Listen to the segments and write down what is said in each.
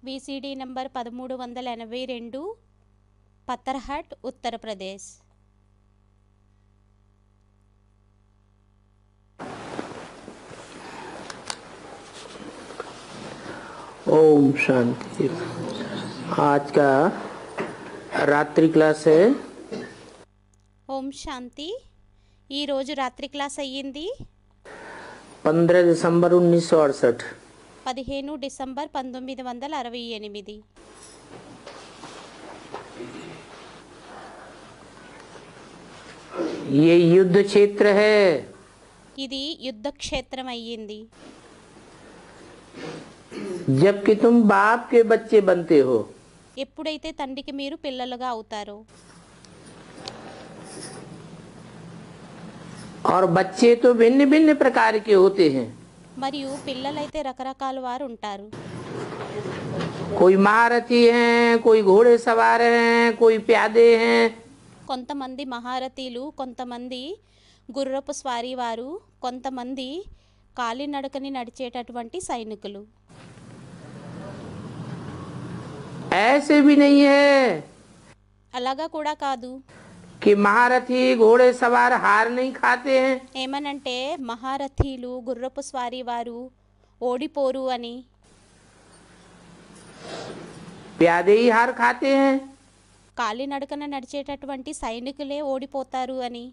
VCD number 1382, Patharhat, Uttar Pradesh. ओम शांति। आज का रात्रि क्लास है। ఓం శాంతి. ఈరోజు రాత్రి క్లాస్ అయ్యింది 15 दिसंबर 1968। 15 డిసెంబర్ 1968. ये युद्ध क्षेत्र है। ఇది యుద్ధ క్షేత్రం అయ్యింది जबकि तुम बाप के बच्चे बनते हो, ఎప్పుడైతే తండ్రికి మీరు పిల్లలుగా అవుతారో. और बच्चे तो भिन्न भिन्न प्रकार के होते हैं। మరియు పిల్లలైతే రకరకాల వారు ఉంటారు. कोई महारथी हैं, कोई घोड़े सवार हैं, कोई प्यादे हैं, కొంతమంది మహారథీలు, కొంతమంది గుర్రపు స్వారీ వారు, కొంతమంది కాలినడకని నడిచేటటువంటి సైనికులు. ऐसे भी नहीं है అలాగా కూడా కాదు. कि महारथी घोड़े सवार हार नहीं खाते हैं। ఏమనంటే మహారథీలు, గుర్రపు స్వారీ వారు ఓడిపోరు అని. प्यादे ही हार खाते हैं। కాలినడకన నడిచేటటువంటి సైనికులే ఓడిపోతారు అని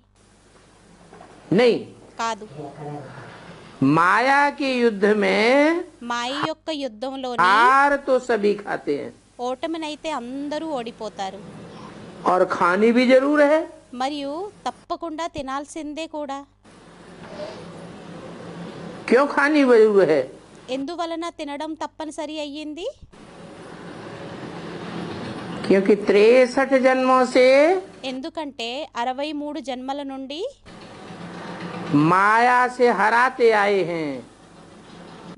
नहीं, కాదు. माया के युद्ध में మాయ యొక్క యుద్ధంలోని हार तो सभी खाते हैं ఓటమినైతే అందరూ ఓడిపోతారు. और खानी भी जरूर है। మరియు తప్పకుండా తినాల్సిందే కూడా. क्यों खानी जरूर है? ఎందువలన తినడం తప్పనిసరి అయ్యింది? क्योंकि 63 जन्मों से ఎందుకంటే 63 జన్మల నుండి माया से हराते आए हैं।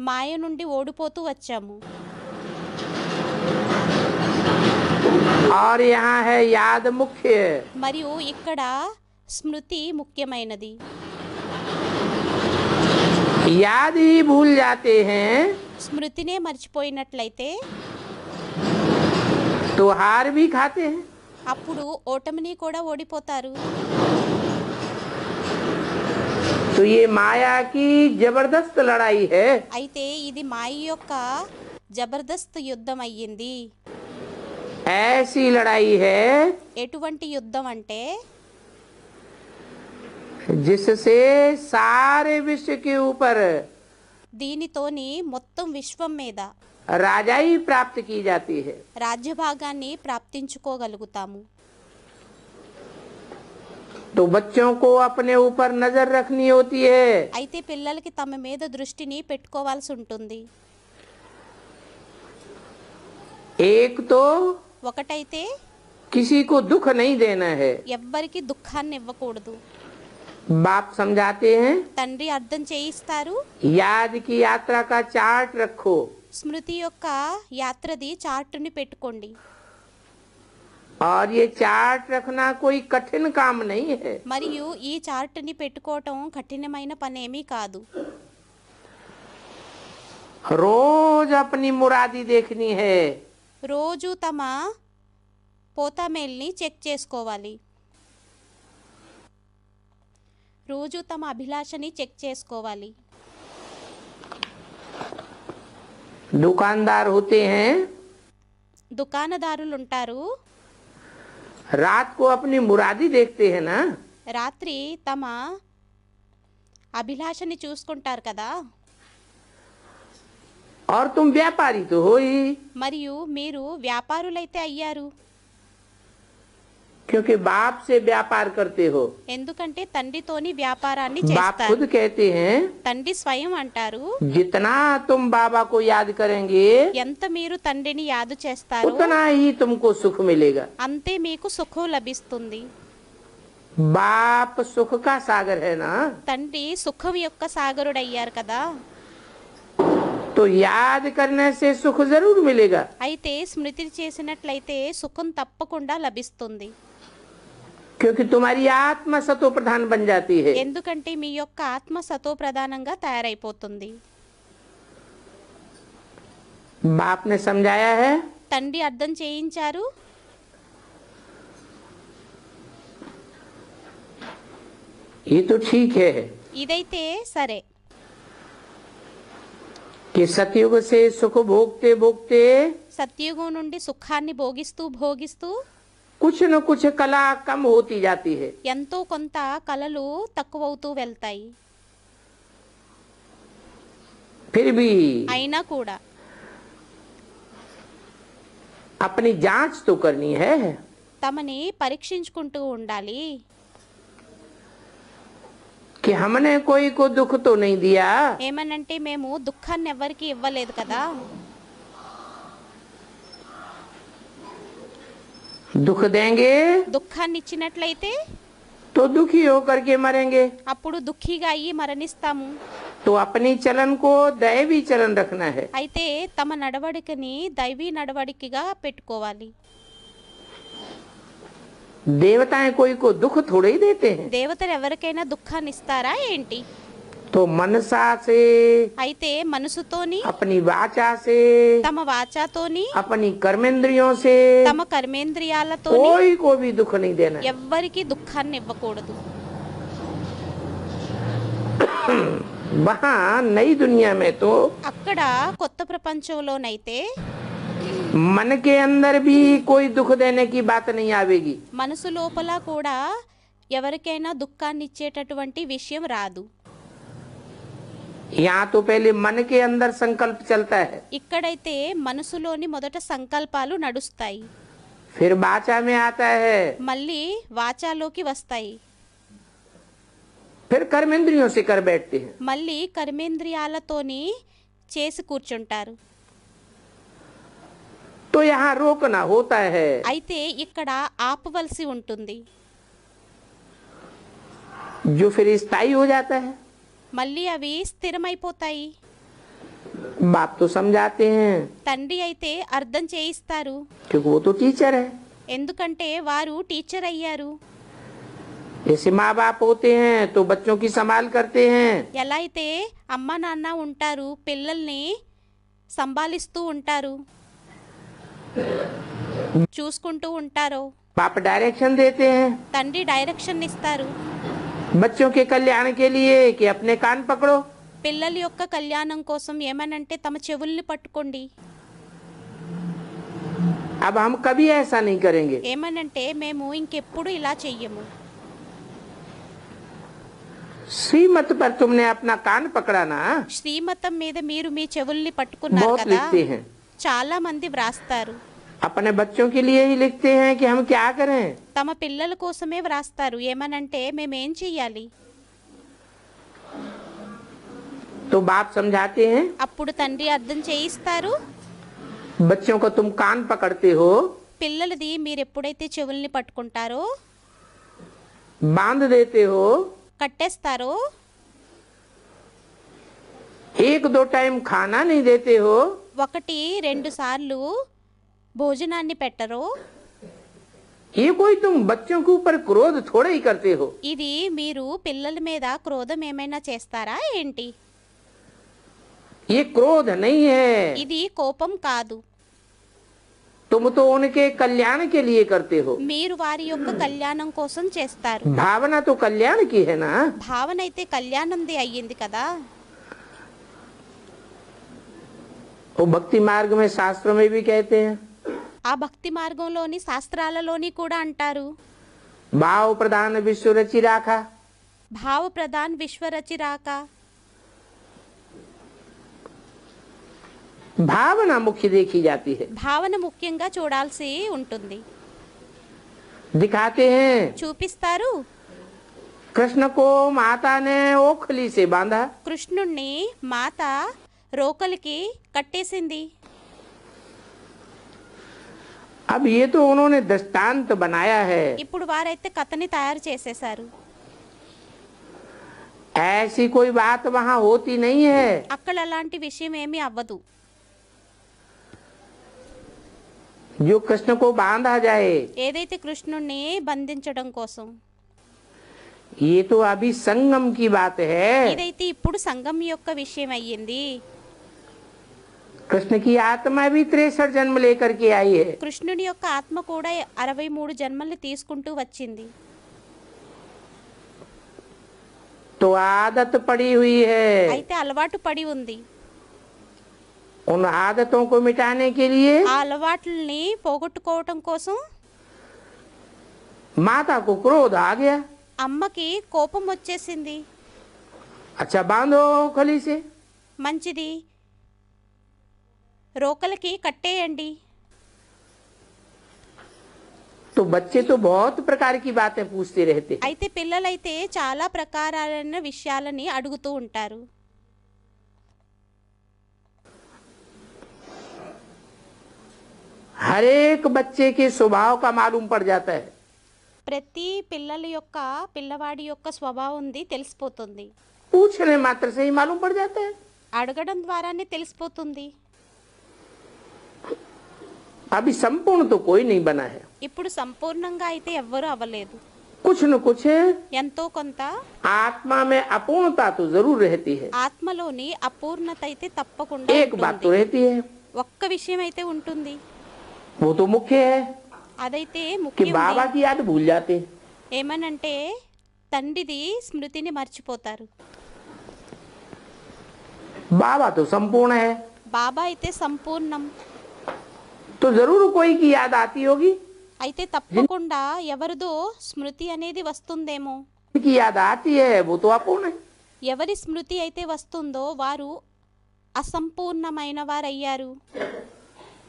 మాయ నుండి ఓడిపోతూ వచ్చాము. और यहाँ है याद मुख्य। మరియు ఇక్కడ స్మృతి ముఖ్యమైనది. याद ही भूल जाते हैं స్మృతినే మర్చిపోయినట్లయితే तो हार भी खाते हैं। అప్పుడు ఓటమిని కూడా ఓడిపోతారు. तो ये माया की जबरदस्त लड़ाई है। అయితే ఇది మాయ యొక్క జబర్దస్త్ యుద్ధం అయ్యింది. ऐसी लड़ाई है ఎటువంటి యుద్ధం అంటే जिससे सारे विश्व के ऊपर దీనితోని మొత్తం విశ్వం మీద राजाई प्राप्त की जाती है। రాజ్యభాగాన్ని ప్రాప్తించుకోగలుగుతాము. तो बच्चों को अपने ऊपर नजर रखनी होती है। అయితే పిల్లలకి తమ మీద దృష్టిని పెట్టుకోవాల్సి ఉంటుంది. एक तो ఒకటైతే किसी को दुख नहीं देना है। ఎవ్వరికి దుఃఖాన్ని ఇవ్వకూడదు. बाप समझाते हैं, తండ్రి అర్థం చేయిస్తారు. याद की यात्रा का चार्ट रखो। స్మృతి యొక్క యాత్రది చార్టుని పెట్టుకోండి. और ये चार्ट रखना कोई कठिन काम नहीं है। మరియు ఈ చార్టుని పెట్టుకోవటం కఠినమైన పనేమీ కాదు. रोज अपनी मुरादी देखनी है। రోజు తమ పోతామేల్ని చెక్ చేసుకోవాలి. రోజు తమ అభిలాషని చెక్ చేసుకోవాలి. दुकानदार होते हैं, దుకాణదారులు ఉంటారు. रात को अपनी मुरादी देखते हैं ना। రాత్రి తమ అభిలాషని చూసుకుంటారు కదా. और तुम व्यापारी तो हो ही, మరియు మీరు వ్యాపారులైతే అయ్యారు. क्योंकि बाप से व्यापार करते हो। ఎందుకంటే తండ్రితోని వ్యాపారాన్ని बाप చేస్తారు. खुद कहते हैं, తండ్రి స్వయం అంటారు, जितना तुम बाबा को याद करेंगे ఎంత మీరు తండ్రిని యాదు చేస్తారో उतना ही तुमको सुख मिलेगा। అంతే మీకు సుఖం లభిస్తుంది. बाप सुख का सागर है ना। తండ్రి సుఖం యొక్క సాగరుడయ్యారు కదా. तो याद करने से सुख जरूर मिलेगा। అయితే స్మృతి చేసినట్లయితే సుఖం తప్పకుండా లభిస్తుంది. क्योंकि तुम्हारी आत्मा सतो प्रधान बन जाती है। ఎందుకంటే మీ యొక్క ఆత్మ సతో ప్రధానంగా తయారైపోతుంది. बाप ने समझाया है, తండ్రి అర్థం చేయించారు. ये तो ठीक है ఇదైతే సరే, कि सतयुग से सुख भोगते भोगते సత్యుగం నుండి సుఖాన్ని భోగిస్తూ భోగిస్తూ कुछ न कुछ कला कम होती जाती है. ఎంతో కొంత కళలు తక్కువవుతూ వెళ్తాయి. फिर भी అయినా కూడా अपनी जांच तो करनी है. తమని పరీక్షించుకుంటూ ఉండాలి. कि हमने कोई को दुख तो नहीं दिया. ఏమనంటే మేము దుఃఖాన్ని ఎవరికి ఇవ్వలేదు కదా. दुख देंगे దుఃఖాన్ని ఇచ్చినట్లయితే तो दुखी होकर के मरेंगे. అప్పుడు దుఃఖిగా అయ్యి మరణిస్తాము. तो अपनी चलन को दैवी चलन रखना है. అయితే తమ నడవడికని దైవీ నడవడికగా పెట్టుకోవాలి. देवताएं कोई को दुख थोड़े ही देते हैं. దేవతలు ఎవరికైనా దుఃఖాన్ని ఇస్తారా ఏంటి? तो मनसा से, అయితే మనసుతోని, अपनी वाचा से, తమ వాచాతోని, अपनी कर्मेंद्रियों से తమ కర్మేంద్రియాలతోని कोई को भी दुख नहीं देना है. ఎవ్వరికి దుఃఖాన్ని ఇవ్వకూడదు. वहाँ नई दुनिया में तो అక్కడ కొత్త ప్రపంచంలోనైతే मन के अंदर भी कोई दुख देने की बात नहीं आवेगी. మనసు లోపల కూడా ఎవరికైనా దుఃఖాన్ని ఇచ్చేటటువంటి విషయం రాదు. यहाँ तो पहले मन के अंदर संकल्प चलता है, ఇక్కడైతే మనసులోని మొదట సంకల్పాలు నడుస్తాయి, फिर वाचा में आता है, మళ్ళీ వాచాలోకి వస్తాయి, फिर कर्मेंद्रियों से कर बैठते हैं. మళ్ళీ కర్మేంద్రియాలతోని చేసి కూర్చుంటారు. तो यहाँ रोकना होता है. అయితే ఇక్కడ ఆపవలసి ఉంటుంది. जो फिर स्थायी हो जाता है. మళ్ళీ అవి స్థిరమైపోతాయి. बाप तो समझाते हैं తండ్రి అయితే అర్థం చేయిస్తారు, क्योंकि वो तो टीचर है. ఎందుకంటే వారు టీచర్ అయ్యారు. जैसे माँ बाप होते हैं तो बच्चों की संभाल करते हैं. ఎలా అయితే అమ్మ నాన్న ఉంటారు, పిల్లల్ని సంభాలిస్తూ ఉంటారు, చూసుకుంటూ ఉంటారో, बाप डायरेक्शन देते हैं తండ్రి డైరెక్షన్ ఇస్తారు. बच्चों के कल्याण के लिए कि अपने कान पकड़ो. పిల్లల యొక్క కళ్యాణం కోసం ఏమనంటే తమ చెవుల్ని పట్టుకోండి. अब हम कभी ऐसा नहीं करेंगे. ఏమనంటే మేము ఇంకెప్పుడు ఇలా చెయ్యము. श्रीमत पर तुमने अपना कान पकड़ा ना. శ్రీమతం మీద మీరు మీ చెవుల్ని పట్టుకున్నారు बहुत కదా. लिखते हैं, చాలా మంది వ్రాస్తారు. अपने बच्चों के लिए ही लिखते हैं कि हम क्या करें. తమ పిల్లల కోసమే వ్రాస్తారు. ఏమనంటే మేమేం చెయ్యాలి. तो बाप समझाते हैं అప్పుడు తండ్రి అర్థం చేయిస్తారు. बच्चों को तुम कान पकड़ते हो, పిల్లలది మీరు ఎప్పుడైతే చెవుల్ని పట్టుకుంటారో, बांध देते हो, కట్టేస్తారో, 1-2 टाइम खाना नहीं देते हो, 1-2 సార్లు భోజనాన్ని పెట్టరో, ये कोई तुम बच्चों के ऊपर क्रोध थोड़े ही करते हो. ఇది మీరు పిల్లల మీద క్రోధం ఏమైనా చేస్తారా ఏంటి? ये क्रोध नहीं है. ఇది కోపం కాదు. तुम तो उनके कल्याण के लिए करते हो. మీరు వారి యొక్క కళ్యాణం కోసం చేస్తారు. भावना तो कल्याण की है ना. భావన అయితే కళ్యాణంది అయ్యింది కదా. वो भक्ति मार्ग में शास्त्रों में भी कहते हैं, ఆ భక్తి మార్గంలోని శాస్త్రాలలోని కూడా అంటారు, भाव प्रधान विश्व रचि राखा. భావ ప్రధాన్ విశ్వరచి రాక. भावना मुख्य देखी जाती है. భావన ముఖ్యంగా చూడాల్సి ఉంటుంది. दिखाते हैं చూపిస్తారు. कृष्ण को माता ने ओखली से बांधा. కృష్ణుణ్ణి మాత రోకలికి కట్టేసింది. अब ये तो उन्होंने दृष्टांत बनाया है. ఇప్పుడు వారైతే కథని తయారు చేసేశారు. ऐसी कोई बात वहाँ होती नहीं है. అక్కడ అలాంటి విషయం ఏమీ అవ్వదు. जो कृष्ण को बांधा जाए, ఏదైతే కృష్ణుణ్ణి బంధించడం కోసం, ये तो अभी संगम की बात है. ఇదైతే ఇప్పుడు సంఘం యొక్క విషయం అయ్యింది. कृष्ण की आत्मा भी 63 जन्म लेकर के आई है। కృష్ణుని యొక్క ఆత్మ కూడా 63 జన్మల్ని తీసుకుంటూ వచ్చింది. तो आदत पड़ी हुई है। అయితే అలవాటు పడి ఉంది. उन आदतों को मिटाने के लिए ఆ అలవాట్లని పోగొట్టుకోవటం కోసం माता को क्रोध आ गया। అమ్మకి కోపం వచ్చేసింది. अच्छा बांधो खली से। మంచిది, రోకలకి కట్టేయండి. तो बच्चे तो बहुत प्रकार की बातें पूछते रहते। అయితే పిల్లలైతే చాలా ప్రకారాలైన విషయాలని అడుగుతూ ఉంటారు. हर एक बच्चे के स्वभाव का मालूम पड़ जाता है। ప్రతి పిల్లవాడి యొక్క స్వభావం తెలిసిపోతుంది. पूछने मात्र से ही मालूम पड़ जाता है। అడగడం ద్వారానే తెలిసిపోతుంది. अभी संपूर्ण तो कोई नहीं बना है। ఇప్పుడు సంపూర్ణంగా అయితే ఎవ్వరూ అవ్వలేదు. कुछ न कुछ ఎంతో కొంత आत्मा में अपूर्णता तो जरूर रहती है। ఆత్మలోని అపూర్ణత అయితే తప్పకుండా एक बात तो ఉంటుంది. रहती है, ఒక్క విషయం అయితే ఉంటుంది. वो तो मुख्य है అదైతే कि ముఖ్యం. बाबा की याद भूल जाते हैं। ఏమనంటే తండ్రిది స్మృతిని మర్చిపోతారు. बाबा तो संपूर्ण है, బాబా అయితే సంపూర్ణం. तो जरूर कोई की याद आती होगी। అయితే తప్పకుండా ఎవరిదో స్మృతి అనేది వస్తుందేమో. की याद आती है वो तो अपूर्ण है। ఎవరి స్మృతి అయితే వస్తుందో వారు అసంపూర్ణమైన వారయ్యారు.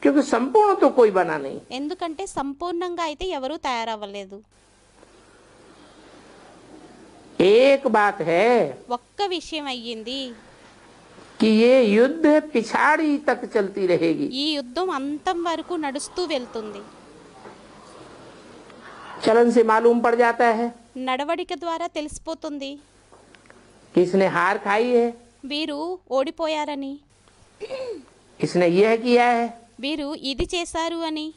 क्योंकि संपूर्ण तो कोई बना नहीं। ఎందుకంటే సంపూర్ణంగా అయితే ఎవరూ తయారవ్వలేదు. एक बात है ఒక్క విషయం అయ్యింది, कि ये युद्ध पिछाड़ी तक चलती रहेगी। ఈ యుద్ధం అంతం వరకు నడుస్తూ వెళ్తుంది. चलन से मालूम पड़ जाता है నడవడిక ద్వారా తెలిసిపోతుంది कि इसने हार खाई है, వీరు ఓడిపోయారని, इसने यह किया है। వీరు ఇది చేశారు అని.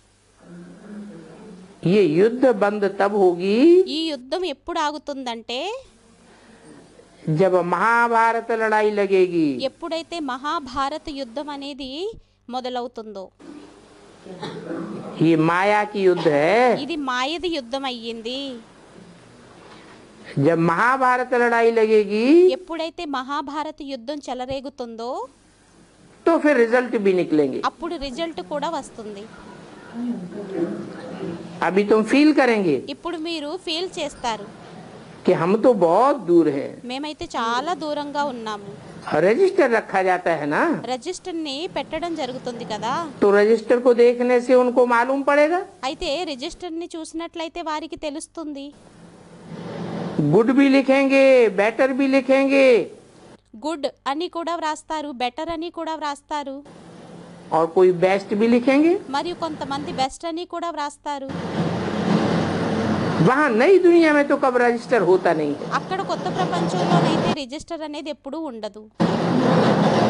ये युद्ध बंद तब होगी ఈ యుద్ధం ఎప్పుడు ఆగుతుందంటే जब महाभारत लड़ाई लगेगी। ఎప్పుడైతే మహాభారత యుద్ధం అనేది మొదలవుతుందో. ये माया की युद्ध है। ఇది మాయది యుద్ధం అయ్యింది. जब महाभारत लड़ाई लगेगी ఎప్పుడైతే మహాభారత యుద్ధం చెలరేగుతుందో तो फिर रिजल्ट भी निकलेंगे। అప్పుడు రిజల్ట్ కూడా వస్తుంది. अभी तुम फील करेंगे ఇప్పుడు మీరు ఫీల్ చేస్తారు, कि हम तो बहुत दूर हैं। మేమైతే చాలా దూరంగా ఉన్నాము. रजिस्टर रखा जाता है ना, రిజిస్టర్ని పెట్టడం జరుగుతుంది కదా. तो रजिस्टर को देखने से उनको मालूम पड़ेगा। అయితే రిజిస్టర్ని చూసినట్లయితే వారికి తెలుస్తుంది. गुड भी लिखेंगे, बेटर भी लिखेंगे, గుడ్ అని కూడా వ్రాస్తారు, బెటర్ అని కూడా వ్రాస్తారు, और कोई बेस्ट भी लिखेंगे। మరియు కొంతమంది బెస్ట్ అని కూడా వ్రాస్తారు. वहाँ नई दुनिया में तो कब रजिस्टर होता नहीं है। అక్కడ కొత్త ప్రపంచంలోనైతే రిజిస్టర్ అనేది ఎప్పుడూ ఉండదు.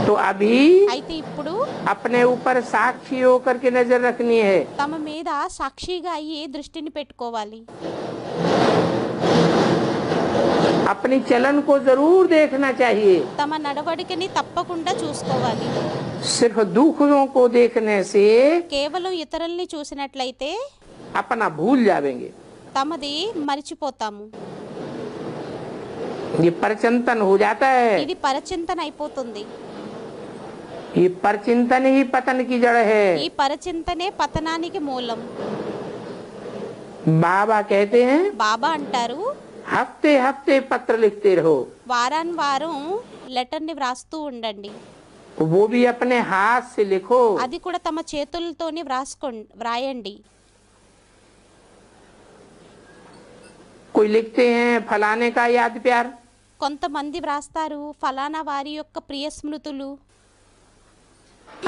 तो अभी అయితే ఇప్పుడు अपने ऊपर साक्षी होकर के नजर रखनी है। తమ మీద సాక్షిగా అయ్యి దృష్టిని పెట్టుకోవాలి. अपनी चलन को जरूर देखना चाहिए। తమ నడవడికని తప్పకుండా చూసుకోవాలి. सिर्फ दुखों को देखने से కేవలం ఇతరుల్ని చూసినట్లయితే अपना भूल जाएंगे। తమది మరిచిపోతాము. ये परचिंतन हो जाता है। ఇది పరచింతన అయిపోతుంది. ये परचिंतन ही पतन की जड़ है। ఈ పరచింతనే పతనానికి మూలం. बाबा कहते हैं బాబా అంటారు, हफ्ते हफ्ते पत्र लिखते रहो, వారం వారం లెటర్ని వ్రాస్తూ ఉండండి. वो भी अपने हाथ से लिखो। అది కూడా తమ చేతులతోని వ్రాయండి. कोई लिखते हैं फलाने का याद प्यार, కొంతమంది వ్రాస్తారు ఫలానా వారి యొక్క ప్రియ స్మృతులు.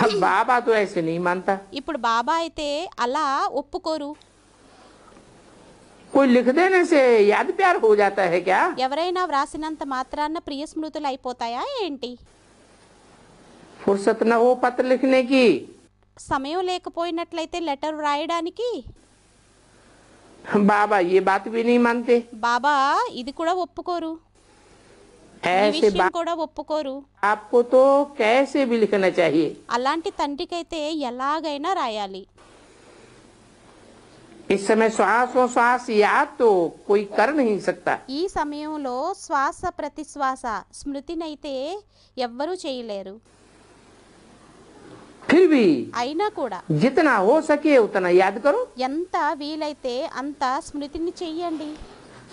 अब बाबा तो ऐसे नहीं मानता। ఇప్పుడు బాబా అయితే అలా ఒప్పుకోరు. कोई लिख देने से याद प्यार हो जाता है क्या? ఎవరైనా వ్రాసినంత మాత్రాన ప్రియ స్మృతులు అయిపోతాయా ఏంటి? फुर्सत न हो पत्र लिखने की, సమయం లేకపోయినట్లయితే లెటర్ వ్రాయడానికి बाबा ये बात भी नहीं मानते। బాబా ఇది కూడా ఒప్పుకోరు. ఈ ऐसे విషయం बाप కూడా ఒప్పుకోరు. आपको तो कैसे भी लिखना चाहिए। అలాంటి తండ్రికైతే ఎలాగైనా రాయాలి. इस समय श्वासोश्वास याद तो कोई कर नहीं सकता, ఈ సమయంలో శ్వాస ప్రతిశ్వాస స్మృతినైతే ఎవ్వరూ చేయలేరు. फिर भी అయినా కూడా जितना हो सके उतना याद करो। ఎంత వీలైతే అంత స్మృతిని చెయ్యండి.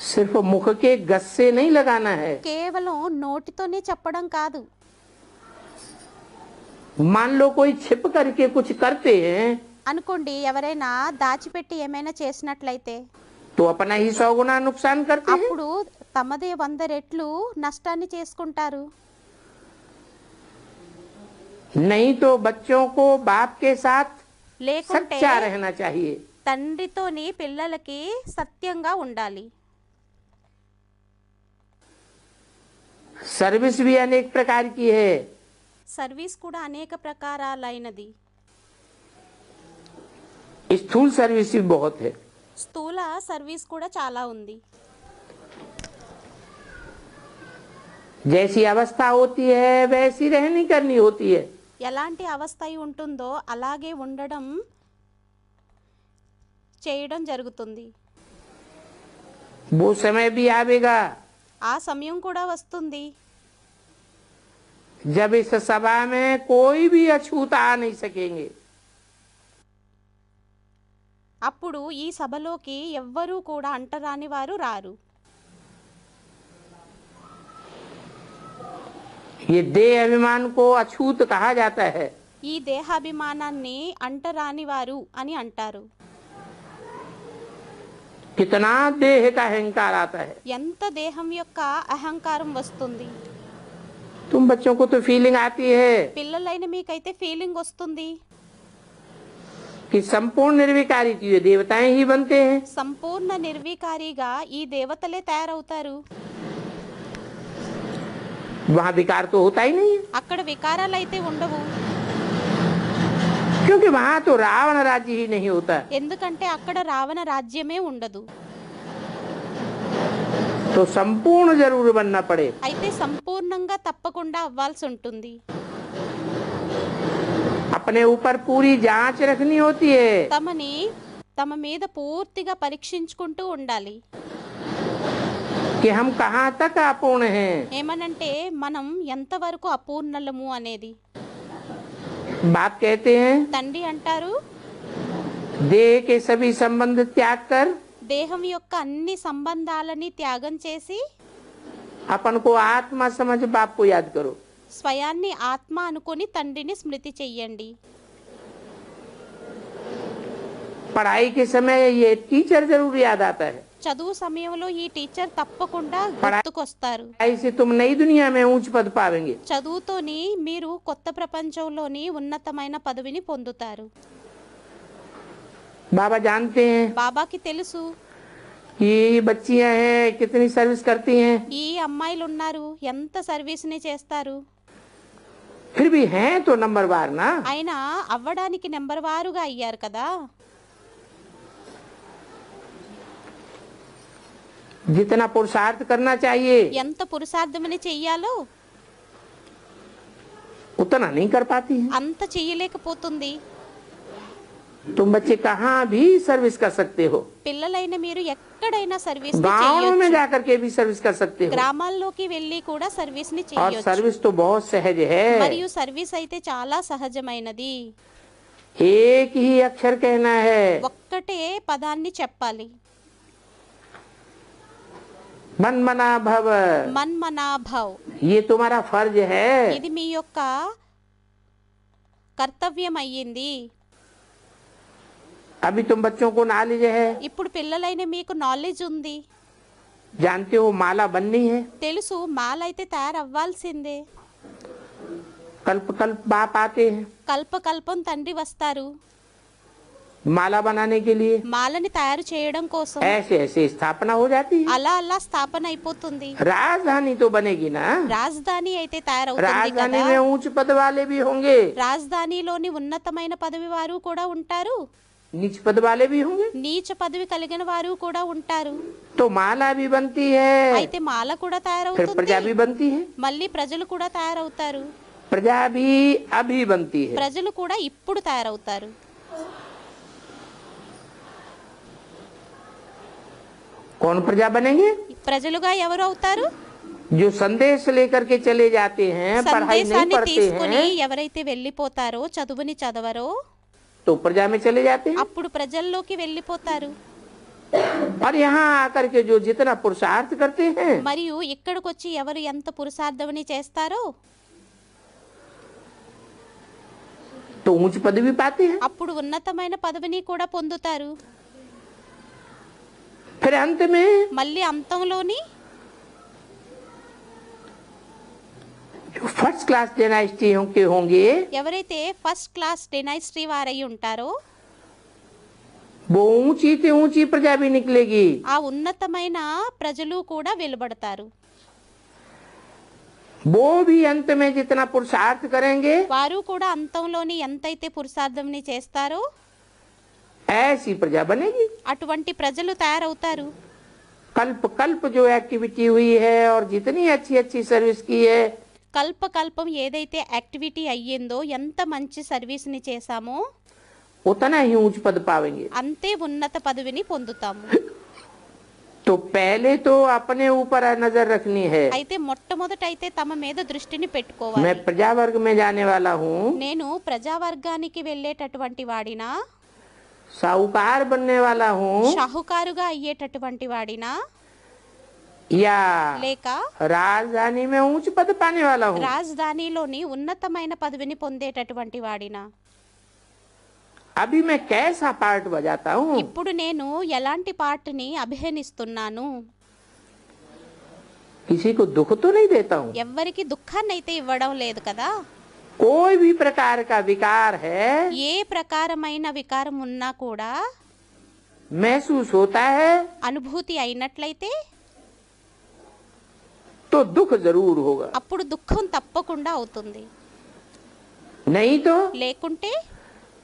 सिर्फ मुख के गस्से नहीं लगाना है। కేవలం నోటితోనే చెప్పడం కాదు. मान लो कोई छिप करके कुछ करते हैं అనుకోండి, ఎవరైనా దాచిపెట్టి ఏమైనా చేసినట్లయితే तो अपना ही 100 गुना नुकसान करते हैं। అప్పుడు తమదే 100 రెట్లు నష్టాన్ని చేసుకుంటారు. नहीं तो बच्चों को बाप के साथ లేకుంటే सच्चा रहना चाहिए। తండ్రితోని పిల్లలకి సత్యంగా ఉండాలి. सर्विस भी अनेक प्रकार की है। సర్వీస్ కూడా అనేక ప్రకారాలైనది. स्थूल सर्विस भी बहुत है। స్థూల సర్వీస్ కూడా చాలా ఉంది. जैसी अवस्था होती है वैसी रहनी करनी होती है। ఎలాంటి అవస్థ అయి ఉంటుందో అలాగే ఉండడం చేయడం జరుగుతుంది. वो समय भी आवेगा ఆ సమయం కూడా వస్తుంది जब इस सभा में कोई भी अछूत आ नहीं सकेंगे। అప్పుడు ఈ సభలోకి ఎవ్వరూ కూడా అంటరాని వారు రారు. ये देह अभिमान को अछूत कहा जाता है। ఈ దేహాభిమానాన్ని అంటరాని వారు అని అంటారు. कितना देह का अहंकार आता है। ఎంత దేహం యొక్క అహంకారం వస్తుంది. तुम बच्चों को तो फीलिंग आती है పిల్లలైన మీకైతే ఫీలింగ్ వస్తుంది. कि संपूर्ण निर्विकारी तो ये देवताएं ही बनते हैं। సంపూర్ణ నిర్వికారిగా ఈ దేవతలే తయారవుతారు. वहाँ विकार तो होता ही नहीं है, అక్కడ వికారాలు అయితే ఉండవు. क्योंकि वहाँ तो रावण राज्य ही नहीं होता। ఎందుకంటే అక్కడ రావణ రాజ్యమే ఉండదు. तो संपूर्ण जरूर बनना पड़े। అయితే సంపూర్ణంగా తప్పకుండా అవ్వాల్సి ఉంటుంది. अपने ऊपर पूरी जांच रखनी होती है తమ మీద పూర్తిగా పరీక్షించుకుంటూ ఉండాలి. कि हम कहाँ तक अपूर्ण हैं। ఏమనంటే మనం ఎంతవరకు అపూర్ణలము అనేది. बाप कहते हैं తండ్రి అంటారు, देह के सभी संबंध त्याग कर దేహం యొక్క అన్ని సంబంధాలని త్యాగం చేసి अपन को आत्मा समझ बाप को याद करो। స్వయాన్ని ఆత్మ అనుకొని తండ్రిని స్మృతి చెయ్యండి. पढ़ाई के समय ये टीचर जरूर याद आता है। చదువు సమయంలో ఈ టీచర్ తప్పకుండా గుర్తుకొస్తారు. पढ़ाई से तुम नई दुनिया में ऊंच पद पावेंगे। చదువుతోని మీరు కొత్త ప్రపంచంలోని ఉన్నతమైన పదవిని పొందుతారు. बाबा जानते हैं బాబాకి తెలుసు कि ये बच्चियां हैं कितनी सर्विस करती हैं, ఈ అమ్మాయిలు ఉన్నారు ఎంత సర్వీస్ని చేస్తారు. फिर भी हैं तो नंबरवार ना। ఆయన అవ్వడానికి నెంబర్ వారుగా అయ్యారు కదా. जितना पुरुषार्थ करना चाहिए ఎంత పురుషార్థమని చెయ్యాలో उतना नहीं कर पाती है। అంత చెయ్యలేకపోతుంది. तुम बच्चे कहाँ भी सर्विस कर सकते हो, పిల్లలైన మీరు ఎక్కడైనా సర్వీస్ गाँव में చేయొచ్చు. जाकर के भी सर्विस कर सकते हो। గ్రామాల్లోకి వెళ్ళి కూడా సర్వీస్ ని और చేయొచ్చు. सर्विस तो बहुत सहज है। మరియు సర్వీస్ అయితే చాలా సహజమైనది. एक ही अक्षर कहना है, ఒక్కటే పదాన్ని చెప్పాలి, मन मना भव। మన్మనాభవ్. ये तुम्हारा फर्ज है। ఇది మీ యొక్క కర్తవ్యం అయ్యింది. अभी तुम बच्चों को नॉलेज है, ఇప్పుడు పిల్లలైన మీకు నాలెడ్జ్ ఉంది, जानते हो माला बननी है। తెలుసు మాలైతే తయారవ్వాల్సిందే. कल्प कल्प बाप आते हैं కల్పకల్పం తండ్రి వస్తారు माला बनाने के लिए। మాలని తయారు చేయడం కోసం. ऐसे ऐसे स्थापना हो जाती है। అలా అలా స్థాపన అయిపోతుంది. राजधानी तो बनेगी ना। రాజధాని అయితే తయారవుతుంది राजधानी కదా. में ऊंच पद वाले भी होंगे, రాజధానిలోని ఉన్నతమైన పదవి వారు కూడా ఉంటారు, नीच पद वाले भी होंगे, నీచ పదవి కలిగిన వారు కూడా ఉంటారు. तो माला भी बनती है, అయితే మాల కూడా फिर తయారవుతుంది, प्रजा भी बनती है, మళ్ళీ ప్రజలు కూడా తయారవుతారు. प्रजा भी अभी बनती है। ప్రజలు కూడా ఇప్పుడు తయారవుతారు. कौन प्रजा बनेंगे? ప్రజలుగా ఎవరు అవుతారు? जो संदेश लेकर के चले जाते हैं, पढ़ाई नहीं సందేశాన్ని पढ़ते తీసుకుని हैं, ఎవరైతే వెళ్ళిపోతారో, చదువుని చదవరో तो प्रजा में चले जाते हैं। అప్పుడు ప్రజల్లోకి వెళ్ళిపోతారు. और यहाँ आकर के जो जितना पुरुषार्थ करते हैं, మరియు ఇక్కడికి వచ్చి ఎవరు ఎంత పురుషార్థమని చేస్తారో तो ऊंच पद भी पाते हैं। అప్పుడు ఉన్నతమైన పదవిని కూడా పొందుతారు. फिर अंत में మళ్ళీ అంతంలోని जो फर्स्ट क्लास डायनेस्टी के होंगे, ఎవరైతే ఫస్ట్ క్లాస్ డైనాసిటీ వారై ఉంటారో वो ऊंची से ऊंची प्रजा भी निकलेगी। ఆ ఉన్నతమైన ప్రజలు కూడా వెలువడతారు. वो भी अंत में जितना पुरुषार्थ करेंगे, వారు కూడా అంతంలోని ఎంతైతే పురుషార్థంని చేస్తారో ऐसी प्रजा बनेगी। అటువంటి ప్రజలు తయారవుతారు. कल्प कल्प जो एक्टिविटी हुई है और जितनी अच्छी अच्छी सर्विस की है, కల్పకల్పం ఏదైతే యాక్టివిటీ అయ్యిందో, ఎంత మంచి సర్వీస్ని చేశామో उतना ही ऊंच पद पावेंगे। అంతే ఉన్నత పదవిని పొందుతాము. तो पहले तो अपने ऊपर नजर रखनी है। అయితే మొట్టమొదట అయితే తమ మీద దృష్టిని मैं పెట్టుకోవాలి. प्रजा वर्ग में जाने वाला हूँ, నేను ప్రజావర్గానికి వెళ్ళేటటువంటి వాడినా, साहूकार बनने वाला हूँ, షాహుకారుగా అయ్యేటటువంటి వాడినా, या లేక राजधानी में ऊंच पद पाने वाला हूँ। రాజధానిలోని ఉన్నతమైన పదవిని పొందేటటువంటి వాడినా, अभी मैं कैसा पार्ट बजाता हूँ, ఇప్పుడు నేను ఎలాంటి పాటని అభినయిస్తున్నాను, किसी को दुख तो नहीं देता हूँ। ఎవ్వరికి దుఃఖాన్ని అయితే ఇవ్వడం లేదు కదా. कोई भी प्रकार का विकार है ఏ ప్రకారమైన వికారం ఉన్నా కూడా महसूस होता है అనుభూతి అయినట్లయితే तो दुख जरूर होगा, అప్పుడు దుఃఖం తప్పకుండా అవుతుంది. नहीं तो లేకుంటే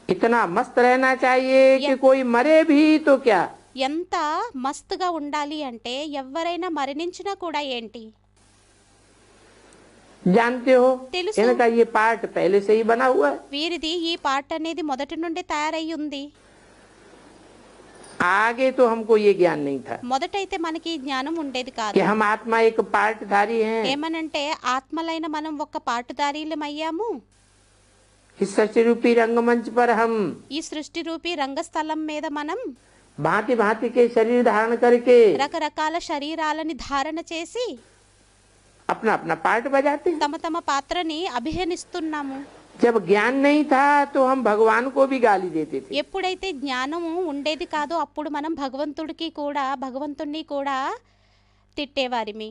इतना मस्त रहना चाहिए कि कोई मरे भी तो क्या। ఎంత మస్తుగా ఉండాలి అంటే ఎవరైనా మరణించినా కూడా ఏంటి, जानते हो, తెలుసు. इनका ये पार्ट पहले से ही बना हुआ है। వీరిది ఈ పాట అనేది మొదటి నుండి తయారై ఉంది. आगे तो हमको ये ज्ञान नहीं था మొదటైతే మనకి ఈ జ్ఞానం ఉండేది కాదు. कि हम आत्मा एक पार्टधारी हैं। ఏమనంటే ఆత్మలైన మనం ఒక పాటుదారీలమయ్యాము. इस सच रूपी रंगमंच पर हम ఈ సృష్టి రూపీ రంగస్థలం మీద మనం भांति भांति के शरीर धारण करके రకరకాల శరీరాలని ధారణ చేసి अपना अपना पार्ट बजाते हैं। తమ తమ పాత్రని అభినయిస్తున్నాము. जब ज्ञान नहीं था तो हम भगवान को भी गाली देते थे। ఎప్పుడైతే జ్ఞానము ఉండేది కాదో అప్పుడు మనం భగవంతుణ్ణి కూడా తిట్టేవారిమి.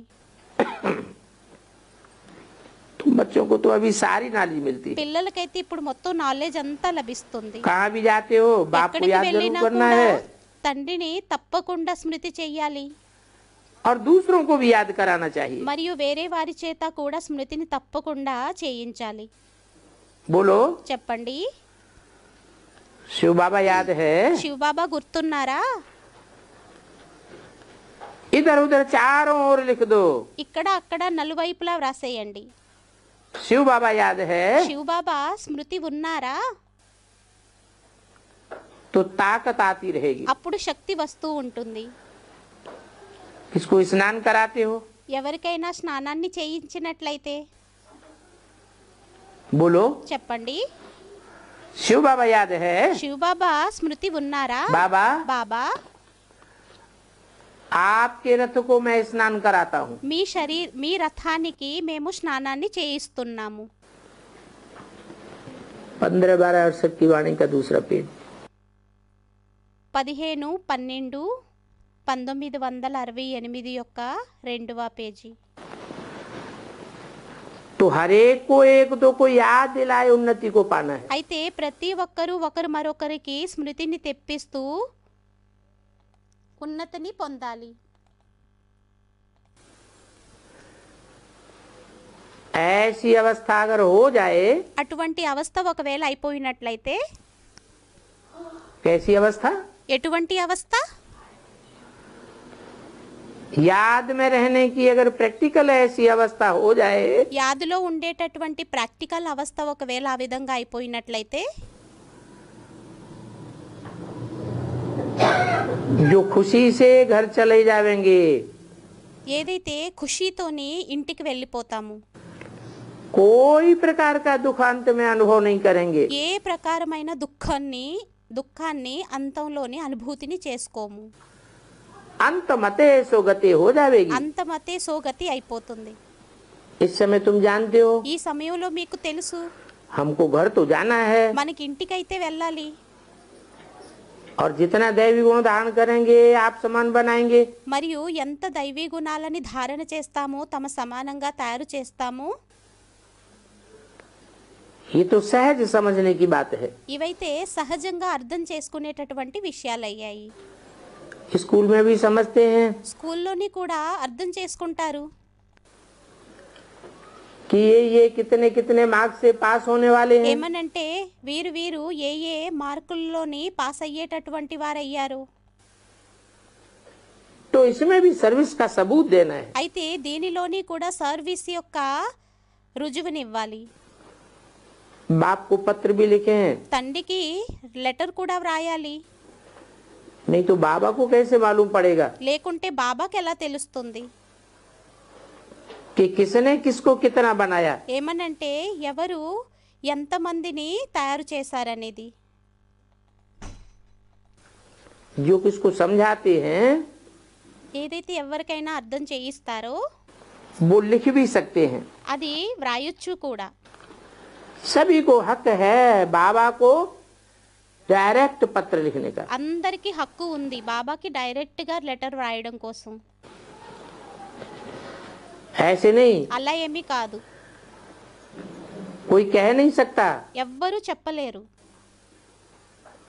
तुम बच्चों को तो अभी सारी नॉलेज मिलती है। పిల్లలకైతే ఇప్పుడు మొత్తం నాలెడ్జ్ అంతా లభిస్తుంది. कहाँ भी जाते हो बाप को ఎక్కడికి याद जरूर వెళ్ళినా करना కూడా है తండ్రిని తప్పకుండా స్మృతి చెయ్యాలి. और दूसरों को भी याद कराना चाहिए। మరియు వేరే వారి చేత కూడా స్మృతిని తప్పకుండా చేయించాలి. बोलो, చెప్పండి. शिव बाबा याद है? శివబాబా గుర్తున్నారా? इधर उधर चारों ओर लिख दो, ఇక్కడ అక్కడ నలువైపులా వ్రాసేయండి. शिव बाबा याद है? శివబాబా స్మృతి ఉన్నారా? तो ताकत आती रहेगी। అప్పుడు శక్తి వస్తూ ఉంటుంది. किसको स्नान कराते हो? ఎవరికైనా స్నానాన్ని చేయించినట్లయితే बोलो, చెప్పండి. शिव बाबा याद है? శివబాబా స్మృతి ఉన్నారా? बाबा, బాబా आपके रथ को मैं स्नान कराता हूँ। మీ రథానికి మేము స్నానాన్ని చేయిస్తున్నాము. 15-12 की वाणी का दूसरा पेज। 15-12-1968 యొక్క 2వ పేజీ. तो हर एक को एक दो को याद दिलाए उन्नति को पाना है। అయితే ప్రతి ఒక్కరూ ఒకరు మరొకరికి స్మృతిని తెప్పిస్తూ ఉన్నతిని పొందాలి. ऐसी अवस्था अगर हो जाए అటువంటి అవస్థ ఒకవేళ అయిపోయినట్లయితే कैसी अवस्था? ఎటువంటి అవస్థ? याद में रहने की अगर प्रैक्टिकल ऐसी अवस्था हो जाए, యాదులో ఉండేటటువంటి ప్రాక్టికల్ అవస్థ ఒకవేళ ఆ విధంగా అయిపోయినట్లయితే जो खुशी से घर चले जाएंगे, ఏదైతే ఖుషీతోని ఇంటికి వెళ్ళిపోతాము, कोई प्रकार का दुख अंत में अनुभव नहीं करेंगे। ఏ ప్రకారమైన దుఃఖాన్ని అంతంలోని అనుభూతిని చేసుకోము, अंत मते सो गति हो जाएगी। అంతమతే సోగతి అయిపోతుంది। इस समय तुम जानते हो ఈ సమయంలో మీకు తెలుసు हमको घर तो जाना है, మనకి ఇంటికైతే వెళ్ళాలి, और जितना दैवी गुण धारण करेंगे आप समान बनाएंगे। మరియు ఎంత దైవీ గుణాలని ధారణ చేస్తామో తమ సమానంగా తయారు చేస్తామో ये तो सहज समझने की बात है। ఇవైతే సహజంగా అర్థం చేసుకునేటటువంటి విషయాలయ్యాయి। स्कूल में भी समझते हैं స్కూల్లోని కూడా అర్థం చేసుకుంటారు कि ये कितने कितने मार्क्स से पास होने वाले हैं। ఏమనంటే వీరు ఏ ఏ మార్కుల్లోని పాస్ అయ్యేటటువంటి వారయ్యారు, तो इसमें भी सर्विस का सबूत देना है। అయితే దీనిలోని కూడా సర్వీస్ యొక్క రుజువునివ్వాలి। बाप को पत्र भी लिखे हैं, తండ్రికి లెటర్ కూడా వ్రాయాలి, नहीं तो बाबा को कैसे मालूम पड़ेगा లేకుంటే బాబాకి ఎలా తెలుస్తుంది कि किसने किसको कितना बनाया। ఏమనంటే ఎవరు ఎంతమందిని తయారు చేశారనేది। जो किसको समझाते हैं ఏదైతే ఎవరికైనా అర్థం చేయిస్తారో वो लिख भी सकते हैं। అది వ్రాయొచ్చు కూడా। सभी को हक है बाबा को डायरेक्ट पत्र लिखने का। అందరికీ హక్కు ఉంది బాబాకి డైరెక్ట్ గా లెటర్ వ్రాయడం కోసం। ऐसे नहीं అలా ఏమీ కాదు, कोई कह नहीं सकता ఎవ్వరూ చెప్పలేరు।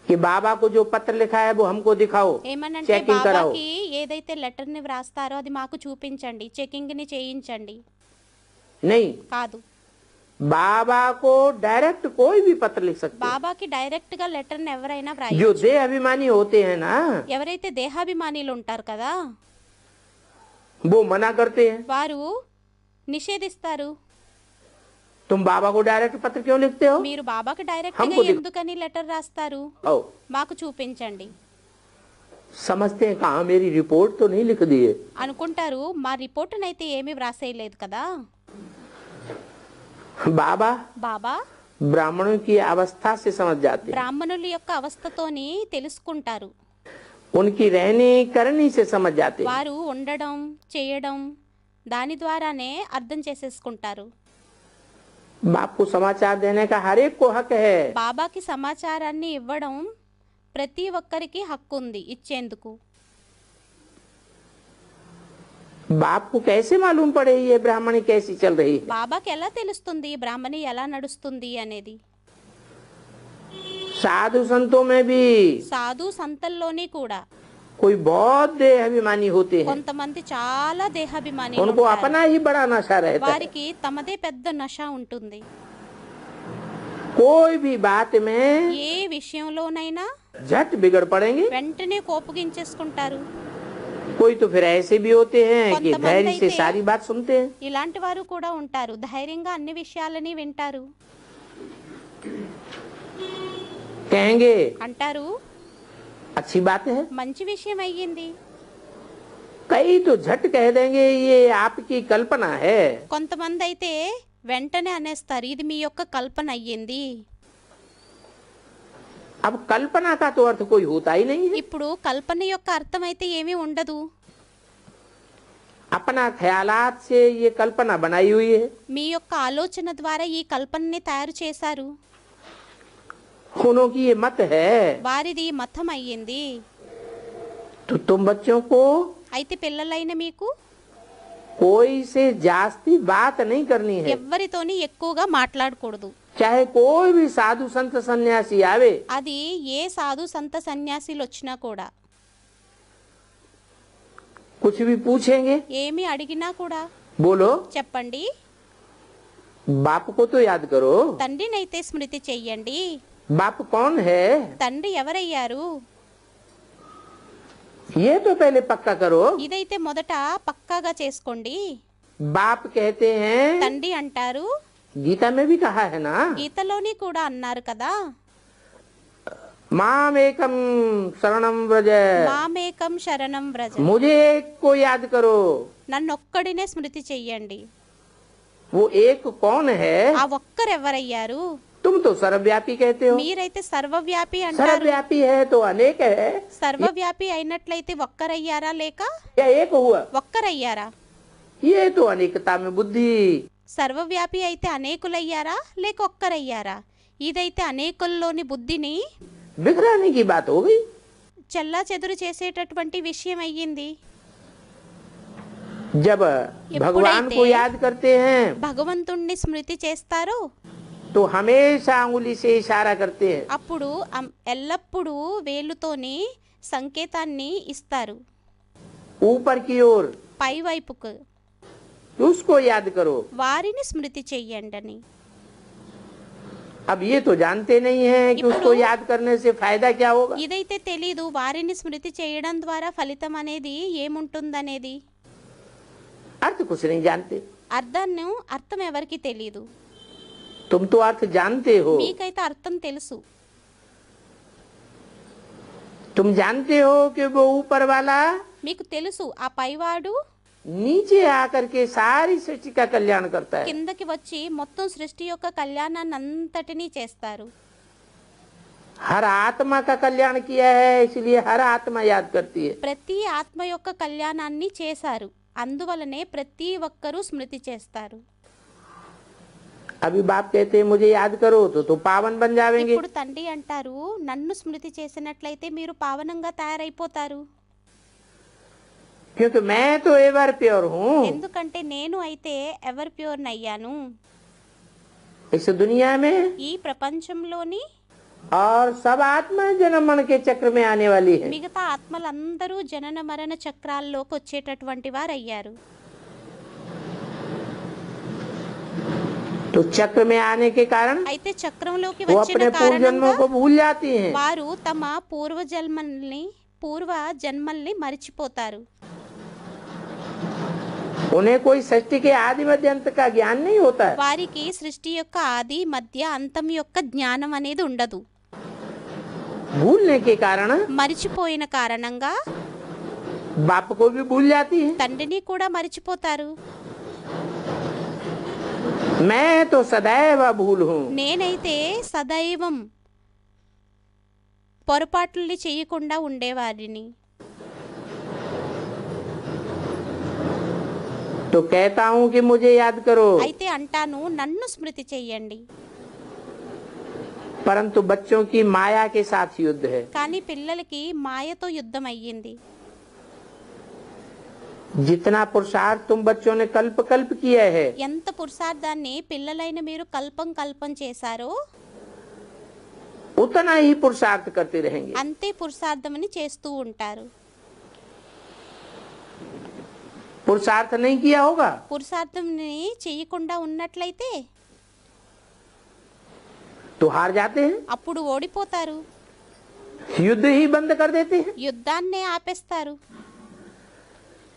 कि बाबा को जो पत्र लिखा है वो हमको दिखाओ, ఏమనంటే चेकिंग कराओ। బాబాకి ఏదైతే లెటర్ ని వ్రాస్తారో అది మాకు చూపించండి, చెకింగ్ ని చేయించండి, नहीं, కాదు। बाबा को डायरेक्ट कोई भी पत्र लिख सकते हैं। బాబాకి డైరెక్ట్ గా లెటర్ ని ఎవరైనా जो వ్రాయొచ్చు। देह अभिमानी होते हैं ना ఎవరైతే దేహాభిమానులు ఉంటారు కదా वो मना करते हैं, వారు నిషేధిస్తారు। तुम बाबा को डायरेक्ट पत्र क्यों लिखते हो? మీరు బాబాకి డైరెక్ట్ हमको గా दिख- ఎందుకని లెటర్ రాస్తారు, ओ, మాకు చూపించండి समझते हैं कहा मेरी रिपोर्ट तो नहीं लिख दी है। అనుకుంటారు। మా రిపోర్టునైతే ఏమీ వ్రాసేయలేదు కదా। बाबा బాబా ब्राह्मणों की अवस्था से समझ जाते हैं, బ్రాహ్మణుల యొక్క అవస్థతోని తెలుసుకుంటారు, उनकी रहनी करनी से समझ जाते हैं। వారు ఉండడం చేయడం దాని ద్వారానే అర్థం చేసేసుకుంటారు। बाप को समाचार देने का हर एक को हक है, బాబాకి సమాచారాన్ని ఇవ్వడం ప్రతి ఒక్కరికి హక్కు ఉంది ఇచ్చేందుకు। बाप को कैसे मालूम पड़े ये ब्राह्मणी कैसी चल रही है? బాబాకి ఎలా తెలుస్తుంది బ్రాహ్మణి ఎలా నడుస్తుంది అనేది? साधु संतों में भी సాధు సంతల్లోని కూడా कोई बहुत देह अभिमानी होते हैं, కొంతమంది చాలా దేహాభిమాని उनको अपना ही बड़ा नशा रहता है। వారికి తమదే పెద్ద నష ఉంటుంది। कोई भी बात में ఏ విషయంలోనైనా झट बिगड़ पड़ेंगे। వెంటనే కోపగించేసుకుంటారు। कोई तो फिर ऐसे भी होते हैं कि కొంతమంది धैर्य से అయితే सारी बात सुनते हैं। ఇలాంటి వారు కూడా ఉంటారు, ధైర్యంగా అన్ని విషయాలని వింటారు। कहेंगे అంటారు अच्छी बात है, మంచి విషయం అయ్యింది। कई तो झट कह देंगे ये आपकी कल्पना है। కొంతమంది అయితే వెంటనే అనేస్తారు ఇది మీ యొక్క కల్పన అయ్యింది। अब कल्पना का तो अर्थ कोई होता ही नहीं है। ఇప్పుడు కల్పన యొక్క అర్థం అయితే ఏమీ ఉండదు। अपना ख्यालात से ये कल्पना बनाई हुई है। మీ యొక్క ఆలోచన ద్వారా ఈ కల్పనని తయారు చేశారు। खूनों की ये मत है। వారిది మతం అయ్యింది। तो तुम बच्चों को అయితే పిల్లలైన మీకు कोई से जास्ती बात नहीं करनी है। ఎవ్వరితోని ఎక్కువగా మాట్లాడకూడదు। चाहे कोई भी साधु संत सन्यासी आवे, అది ఏ సాధు సంత సన్యాసిలు వచ్చినా కూడా कुछ भी पूछेंगे, ఏమి అడిగినా కూడా बोलो చెప్పండి बाप को तो याद करो। తండ్రినైతే స్మృతి చెయ్యండి। बाप कौन है తండ్రి ఎవరయ్యారు? ये तो पहले पक्का करो। ఇదైతే మొదట పక్కాగా చేసుకోండి. बाप कहते हैं, తండ్రి అంటారు, गीता में भी कहा है ना, గీతలోని కూడా అన్నారు కదా, माम एकम शरणम व्रज, మామేకం శరణం వ్రజ, मुझे एक को याद करो। నన్నొక్కడినే స్మృతి చెయ్యండి. वो एक कौन है? ఆ ఒక్కరెవరయ్యారు? तुम तो सर्वव्यापी कहते हो। మీరైతే సర్వవ్యాపి అంటారు. सर्वव्यापी है तो अनेक है సర్వవ్యాపి అయినట్లయితే ఒక్కరయ్యారా లేక या एक हुआ? ఒక్కరయ్యారా? ये तो अनेकता में बुद्धि। సర్వవ్యాపి అయితే అనేకులయ్యారా లేక ఒక్కరయ్యారా? ఇదైతే అనేకుల్లోని బుద్ధిని बिखराने की बात हो गई। చెల్లా చెదురు చేసేటటువంటి విషయం అయ్యింది. जब भगवान को याद करते हैं భగవంతుణ్ణి స్మృతి చేస్తారు, तो हमेशा उंगली से इशारा करते हैं, అప్పుడు ఎల్లప్పుడూ వేలుతోని సంకేతాన్ని ఇస్తారు ऊपर की ओर, పై వైపుకు, उसको याद करो। వారిని స్మృతి చెయ్యండి అని. अब ये तो जानते नहीं है कि उसको याद करने से फायदा क्या होगा। ఇదైతే తెలీదు, వారిని స్మృతి చేయడం ద్వారా ఫలితం అనేది ఏముంటుందనేది. अर्थ कुछ नहीं जानते। అర్థం ఎవరికి తెలీదు. तुम तो अर्थ जानते हो। మీకైతే అర్థం తెలుసు. तुम जानते हो कि वो ऊपर वाला మీకు తెలుసు ఆ పైవాడు नीचे आकर के सारी सृष्टि का कल्याण करता है। కిందకి వచ్చి మొత్తం సృష్టి యొక్క కళ్యాణాన్ని అంతటినీ చేస్తారు. हर आत्मा का कल्याण किया है, इसलिए हर आत्मा याद करती है। ప్రతి ఆత్మ యొక్క కళ్యాణాన్ని చేశారు, అందువలనే ప్రతి ఒక్కరూ స్మృతి చేస్తారు. अभी बाप कहते हैं मुझे याद करो तो पावन बन जाएंगे। ఇప్పుడు తండ్రి అంటారు, నన్ను స్మృతి చేసినట్లయితే మీరు పావనంగా తయారైపోతారు. क्योंकि मैं तो एवर प्योर हूँ। ఎందుకంటే నేను అయితే ఎవర్ ప్యూర్ అయ్యాను. इस दुनिया में ఈ ప్రపంచంలోని और सब आत्मा जन्म मरण के चक्र में आने वाली है। మిగతా ఆత్మలందరూ జనన మరణ చక్రాల్లోకి వచ్చేటటువంటి వారు అయ్యారు. तो चक्र में आने के कारण అయితే చక్రంలోకి वो వచ్చిన अपने पूर्व जन्मों కారణంగా को भूल जाती हैं। వారు తమ పూర్వ జన్మల్ని మరిచిపోతారు. उन्हें कोई सृष्टि के आदि मध्य अंत का ज्ञान नहीं होता है। వారికి సృష్టి యొక్క ఆది మధ్య అంతం యొక్క జ్ఞానం అనేది ఉండదు. भूलने के कारण మరిచిపోయిన కారణంగా बाप को भी भूल जाती है। తండ్రిని కూడా మరిచిపోతారు. मैं तो सदैव भूल हूँ। నేనైతే సదైవం పొరపాట్లని చేయకుండా ఉండేవారిని. तो कहता हूँ कि मुझे याद करो, అయితే అంటాను, నన్ను స్మృతి చెయ్యండి. परंतु बच्चों की माया के साथ युद्ध है। కానీ పిల్లలకి మాయతో యుద్ధం అయ్యింది. जितना पुरुषार्थ तुम बच्चों ने कल्प कल्प किया है, ఎంత పురుషార్థాన్ని పిల్లలైన మీరు కల్పం చేశారో उतना ही पुरुषार्थ करते रहेंगे। అంతే పురుషార్థమని చేస్తూ ఉంటారు. पुरुषार्थ नहीं किया होगा పురుషార్థంని చేయకుండా ఉన్నట్లయితే तो हार जाते हैं, అప్పుడు ఓడిపోతారు, युद्ध ही बंद कर देते हैं, యుద్ధాన్నే ఆపేస్తారు,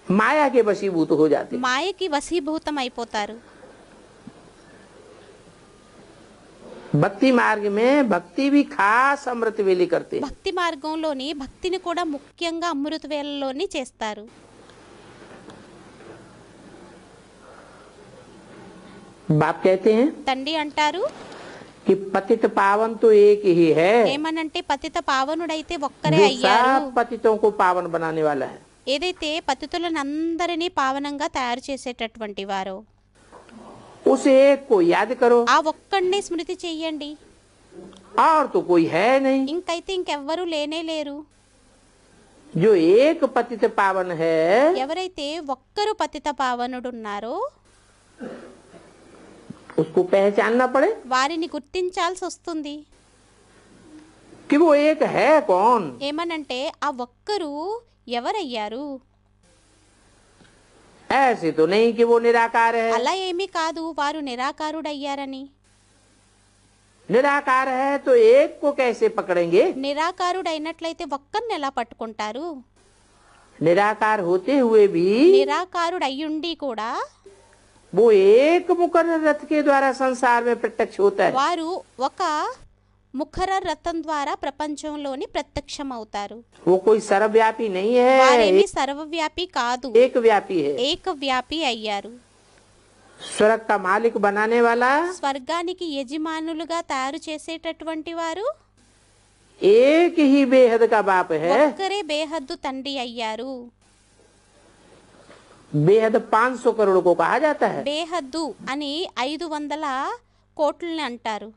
माया के वशीभूत हो जाते हैं। మాయకి వశీభూతం అయిపోతారు. भक्ति मार्ग में भक्ति भी खास अमृत वेली करते हैं। భక్తి మార్గంలోని భక్తిని కూడా ముఖ్యంగా అమృత వేళలోని చేస్తారు. बाप कहते हैं తండ్రి అంటారు, कि पतित पावन तो एक ही है, ఏమనంటే పతిత పావనుడైతే ఒక్కరే जो అయ్యారు. सब पतितों को पावन बनाने वाला है। ఏదైతే పతితులను అందరినీ పావనంగా తయారు చేసేటటువంటి వారో उस एक को याद करो, ఆ ఒక్కడిని స్మృతి చెయ్యండి. और तो कोई है नहीं। ఇంకైతే ఇంకెవ్వరూ లేనే లేరు. जो एक पतित पावन है ఎవరైతే ఒక్కరు పతిత పావనుడున్నారో उसको पहचानना पड़े వారిని గుర్తించాల్సి వస్తుంది. कि वो एक है कौन। ఏమనంటే ఆ ఒక్కరు ఎవరయ్యారు? ऐसे तो नहीं कि वो निराकार है। అలా ఏమీ కాదు వారు నిరాకారుడయ్యారని. निराकार है तो एक को कैसे पकड़ेंगे? నిరాకారుడైనట్లయితే ఒక్కరిని ఎలా పట్టుకుంటారు? निराकार होते हुए भी నిరాకారుడయ్యుండి కూడా वो एक मुकर्रर रथ के द्वारा संसार में प्रत्यक्ष होता है। వారు ఒక ముఖర రథం ద్వారా ప్రపంచంలోని ప్రత్యక్షమవుతారు. वो कोई सर्वव्यापी नहीं వారేమి है, సర్వవ్యాపి కాదు, एक व्यापी है। ఏకవ్యాపి అయ్యారు. स्वर्ग का मालिक बनाने वाला స్వర్గానికి యజమానులుగా తయారు చేసేటటువంటి వారు एक ही बेहद का बाप है। ఒక్కరే బేహద్దు తండ్రి అయ్యారు. बेहद 500 करोड़ को कहा जाता है, బేహద్దు అని 500 కోట్లని అంటారు.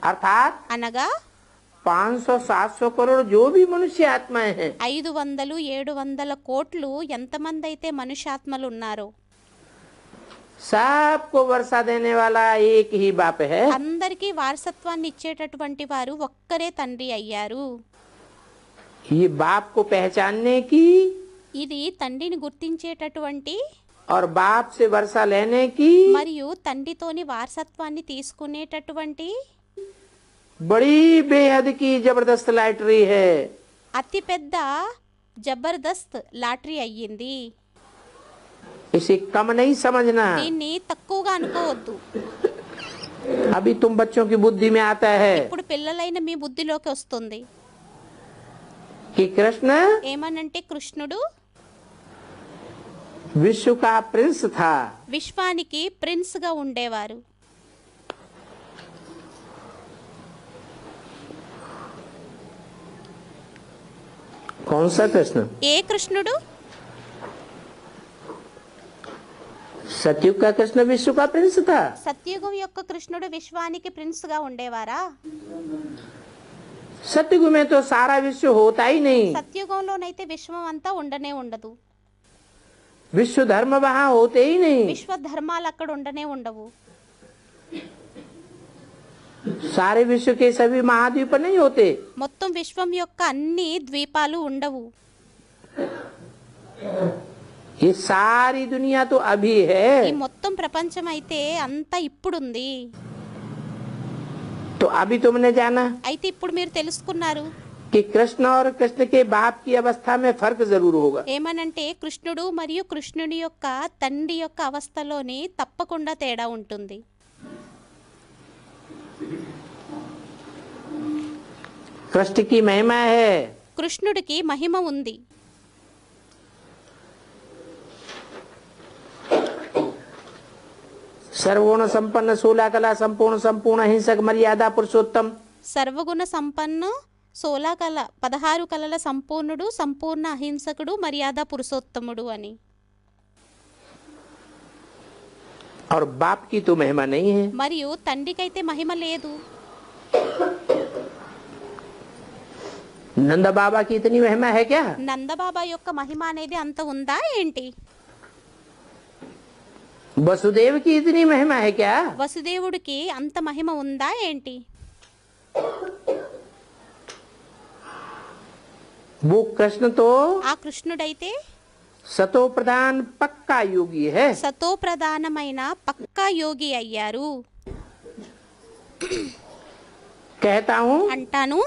अर्थात అనగా 500-700 करोड़ जो भी मनुष्य आत्माएं हैं 500-700 కోట్లు ఎంతమంది అయితే మనుష్యాత్మలు ఉన్నారో सबको वर्षा देने वाला एक ही बाप है। అందరికీ వారసత్వాన్ని ఇచ్చేటటువంటి వారు ఒక్కరే తండ్రి అయ్యారు. ये बाप को पहचानने की ఇది తండ్రిని గుర్తించేటటువంటి और बाप से वर्षा लेने की మరియు తండ్రితోని వారసత్వాన్ని తీసుకునేటటువంటి बड़ी बेहद की जबरदस्त लॉटरी है। అతి పెద్ద జబర్దస్త్ లాటరీ అయ్యింది. इसे कम नहीं समझना। దీన్ని తక్కువగా అనుకోవద్దు. अभी तुम बच्चों की बुद्धि में आता है ఇప్పుడు పిల్లలైన మీ బుద్ధిలోకి వస్తుంది कि कृष्ण ఏమనంటే కృష్ణుడు विश्व का प्रिंस था। విశ్వానికి ప్రిన్స్ గా ఉండేవారు. कौन सा कृष्ण? ఏ కృష్ణుడు? सतयुग का कृष्ण विश्व का प्रिंस था। సత్యుగం యొక్క కృష్ణుడు విశ్వానికి ప్రిన్స్ గా ఉండేవారా? सतयुग में तो सारा विश्व होता ही नहीं। సత్యుగంలోనైతే విశ్వం అంతా ఉండనే ఉండదు. विश्व धर्म वहाँ होते ही नहीं। విశ్వ ధర్మాలు అక్కడ ఉండనే ఉండవు. सारे विश्व के सभी महाद्वीप नहीं होते। మొత్తం విశ్వం యొక్క అన్ని ద్వీపాలు ఉండవు. ये सारी दुनिया तो अभी ఈ है। మొత్తం ప్రపంచం అయితే అంతా ఇప్పుడుంది. तो अभी तुमने जाना అయితే ఇప్పుడు మీరు తెలుసుకున్నారు कि कृष्ण और कृष्ण के बाप की अवस्था में फर्क जरूर होगा। ఏమనంటే కృష్ణుడు మరియు కృష్ణుని యొక్క తండ్రి యొక్క అవస్థలోని తప్పకుండా తేడా ఉంటుంది. कृष्ण की महिमा है కృష్ణుడికి మహిమ ఉంది. सर्वगुण संपन्न 16 कला संपूर्ण संपूर्ण अहिंसक मर्यादा पुरुषोत्तम సర్వగుణ సంపన్ను 16 కళల సంపూర్ణుడు సంపూర్ణ అహింసకుడు మర్యాద పురుషోత్తముడు అని. और बाप की तो महिमा नहीं है। మరియు తండ్రికైతే మహిమ లేదు. नंद बाबा की इतनी महिमा है क्या? నందబాబా యొక్క మహిమ అనేది అంత ఉందా ఏంటి? वसुदेव की इतनी महिमा है क्या? వసుదేవుడికి అంత మహిమ ఉందా ఏంటి? वो कृष्ण तो ఆ కృష్ణుడైతే सतो प्रधान पक्का योगी है। సతో ప్రధానమైన పక్కా యోగి అయ్యారు. कहता हूँ అంటాను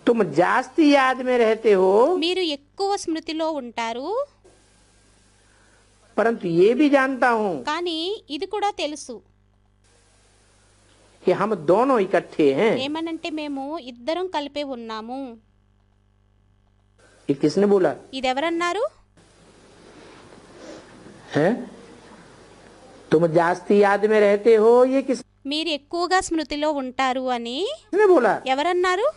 तुम जास्ती याद में रहते हो, మీరు ఎక్కువ స్మృతిలో ఉంటారు. परंतु ये भी जानता हूँ కానీ ఇది కూడా తెలుసు कि हम दोनों इकट्ठे हैं। ఏమనంటే మేము ఇద్దరం కలిపే ఉన్నాము. ये किसने बोला ఇది ఎవరన్నారు? है? तुम जास्ती याद में रहते हो, ये మీరు ఎక్కువగా స్మృతిలో ఉంటారు అని किसने बोला? ఎవరన్నారు?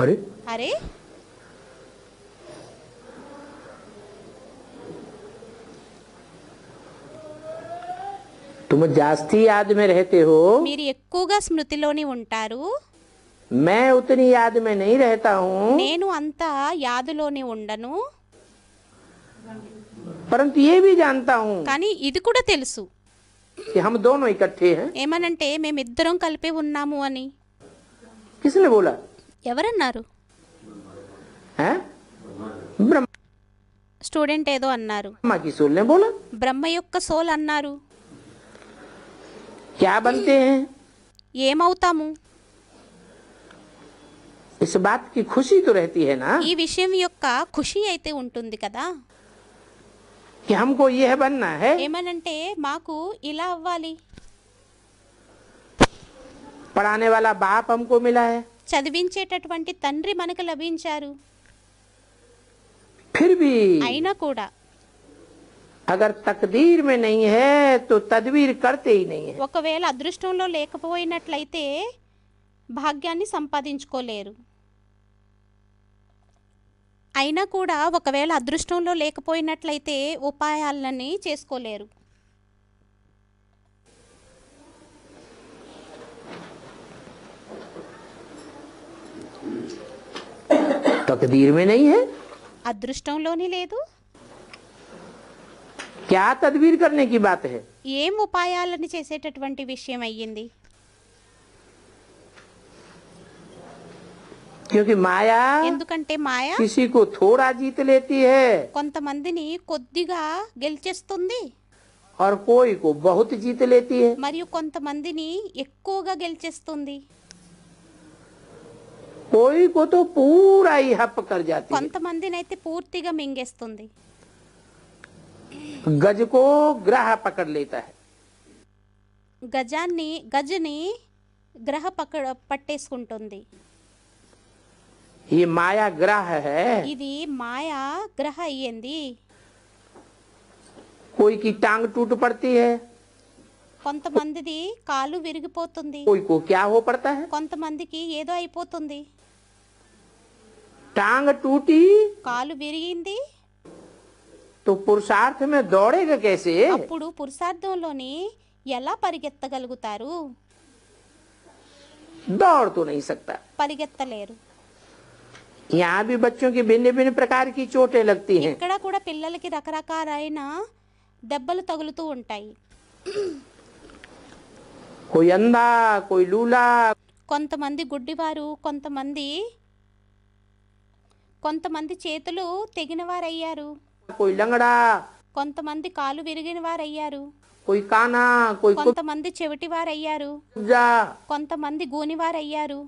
अरे అరే तुम जास्ती याद में रहते हो, మీరు ఎక్కువగా స్మృతిలోని ఉంటారు. मैं उतनी याद में नहीं रहता हूँ, నేను అంత యాదులోని ఉండను. परंतु ये भी जानता हूँ కానీ ఇది కూడా తెలుసు कि हम दोनों इकट्ठे हैं। ఏమనంటే మేమిద్దరం కలిపే ఉన్నాము అని. किसने बोला? ఎవరన్నారు? है? ब्रह्मा స్టూడెంట్ ఏదో అన్నారు. की सोल ने बोला బ్రహ్మ యొక్క సోల్ అన్నారు. क्या बनते हैं? ఏమవుతాము? इस बात की खुशी तो रहती है ना ఈ విషయం యొక్క ఖుషి అయితే ఉంటుంది కదా. कि हमको यह बनना है. ఏమనంటే మాకు ఇలా అవ్వాలి, पढ़ाने वाला बाप हमको मिला है, చదివించేటటువంటి తండ్రి మనకు లభించారు. फिर भी అయినా కూడా अगर तकदीर में नहीं है तो तदबीर करते ही नहीं है. ఒకవేళ అదృష్టంలో లేకపోయినట్లయితే భాగ్యాన్ని సంపాదించుకోలేరు. అయినా కూడా ఒకవేళ అదృష్టంలో లేకపోయినట్లయితే ఉపాయాలని చేసుకోలేరు. तकदीर में नहीं है, అదృష్టంలోనే లేదు. क्या तदबीर करने की बात है? ఏం ఉపాయాలని చేసేటటువంటి విషయం అయ్యింది? क्योंकि माया ఎందుకంటే మాయ किसी को थोड़ा जीत लेती है కొంతమందిని కొద్దిగా గెలిచేస్తుంది, और कोई को बहुत जीत लेती है. మరియు కొంతమందిని ఎక్కువగా గెలిచేస్తుంది. कोई को तो पूरा ही हप कर जाती है. కొంతమందిని అయితే పూర్తిగా మింగేస్తుంది. गज को ग्रह पकड़ लेता है. గజని గ్రహ పట్టేసుకుంటుంది. ये माया ग्रह है. ఇది మాయా గ్రహ అయ్యింది. कोई की टांग टूट पड़ती है, కొంతమందిది కాలు విరిగిపోతుంది, कोई को क्या हो पड़ता है. కొంతమందికి ఏదో అయిపోతుంది. टांग टूटी కాలు విరిగింది, तो पुरुषार्थ में दौड़ेगा कैसे? అప్పుడు పురుషార్థంలోని ఎలా పరిగెత్తగలుగుతారు? दौड़ तो नहीं सकता. పరిగెత్తలేరు. यहाँ भी बच्चों की भिन्न भिन्न प्रकार की चोटें लगती हैं. ఇక్కడ కూడా పిల్లలకి రకరకాలైన దెబ్బలు తగులుతూ ఉంటాయి. कोई अंधा, कोई लूला, కొంతమంది గుడ్డివారు, కొంతమంది చేతులు తెగిన వారయ్యారు, कोई लंगड़ा, కొంతమంది కాలు విరిగిన వారయ్యారు, कोई काना, कोई కొంతమంది చెవిటి వారయ్యారు, कुब्जा. కొంతమంది గూనివారయ్యారు.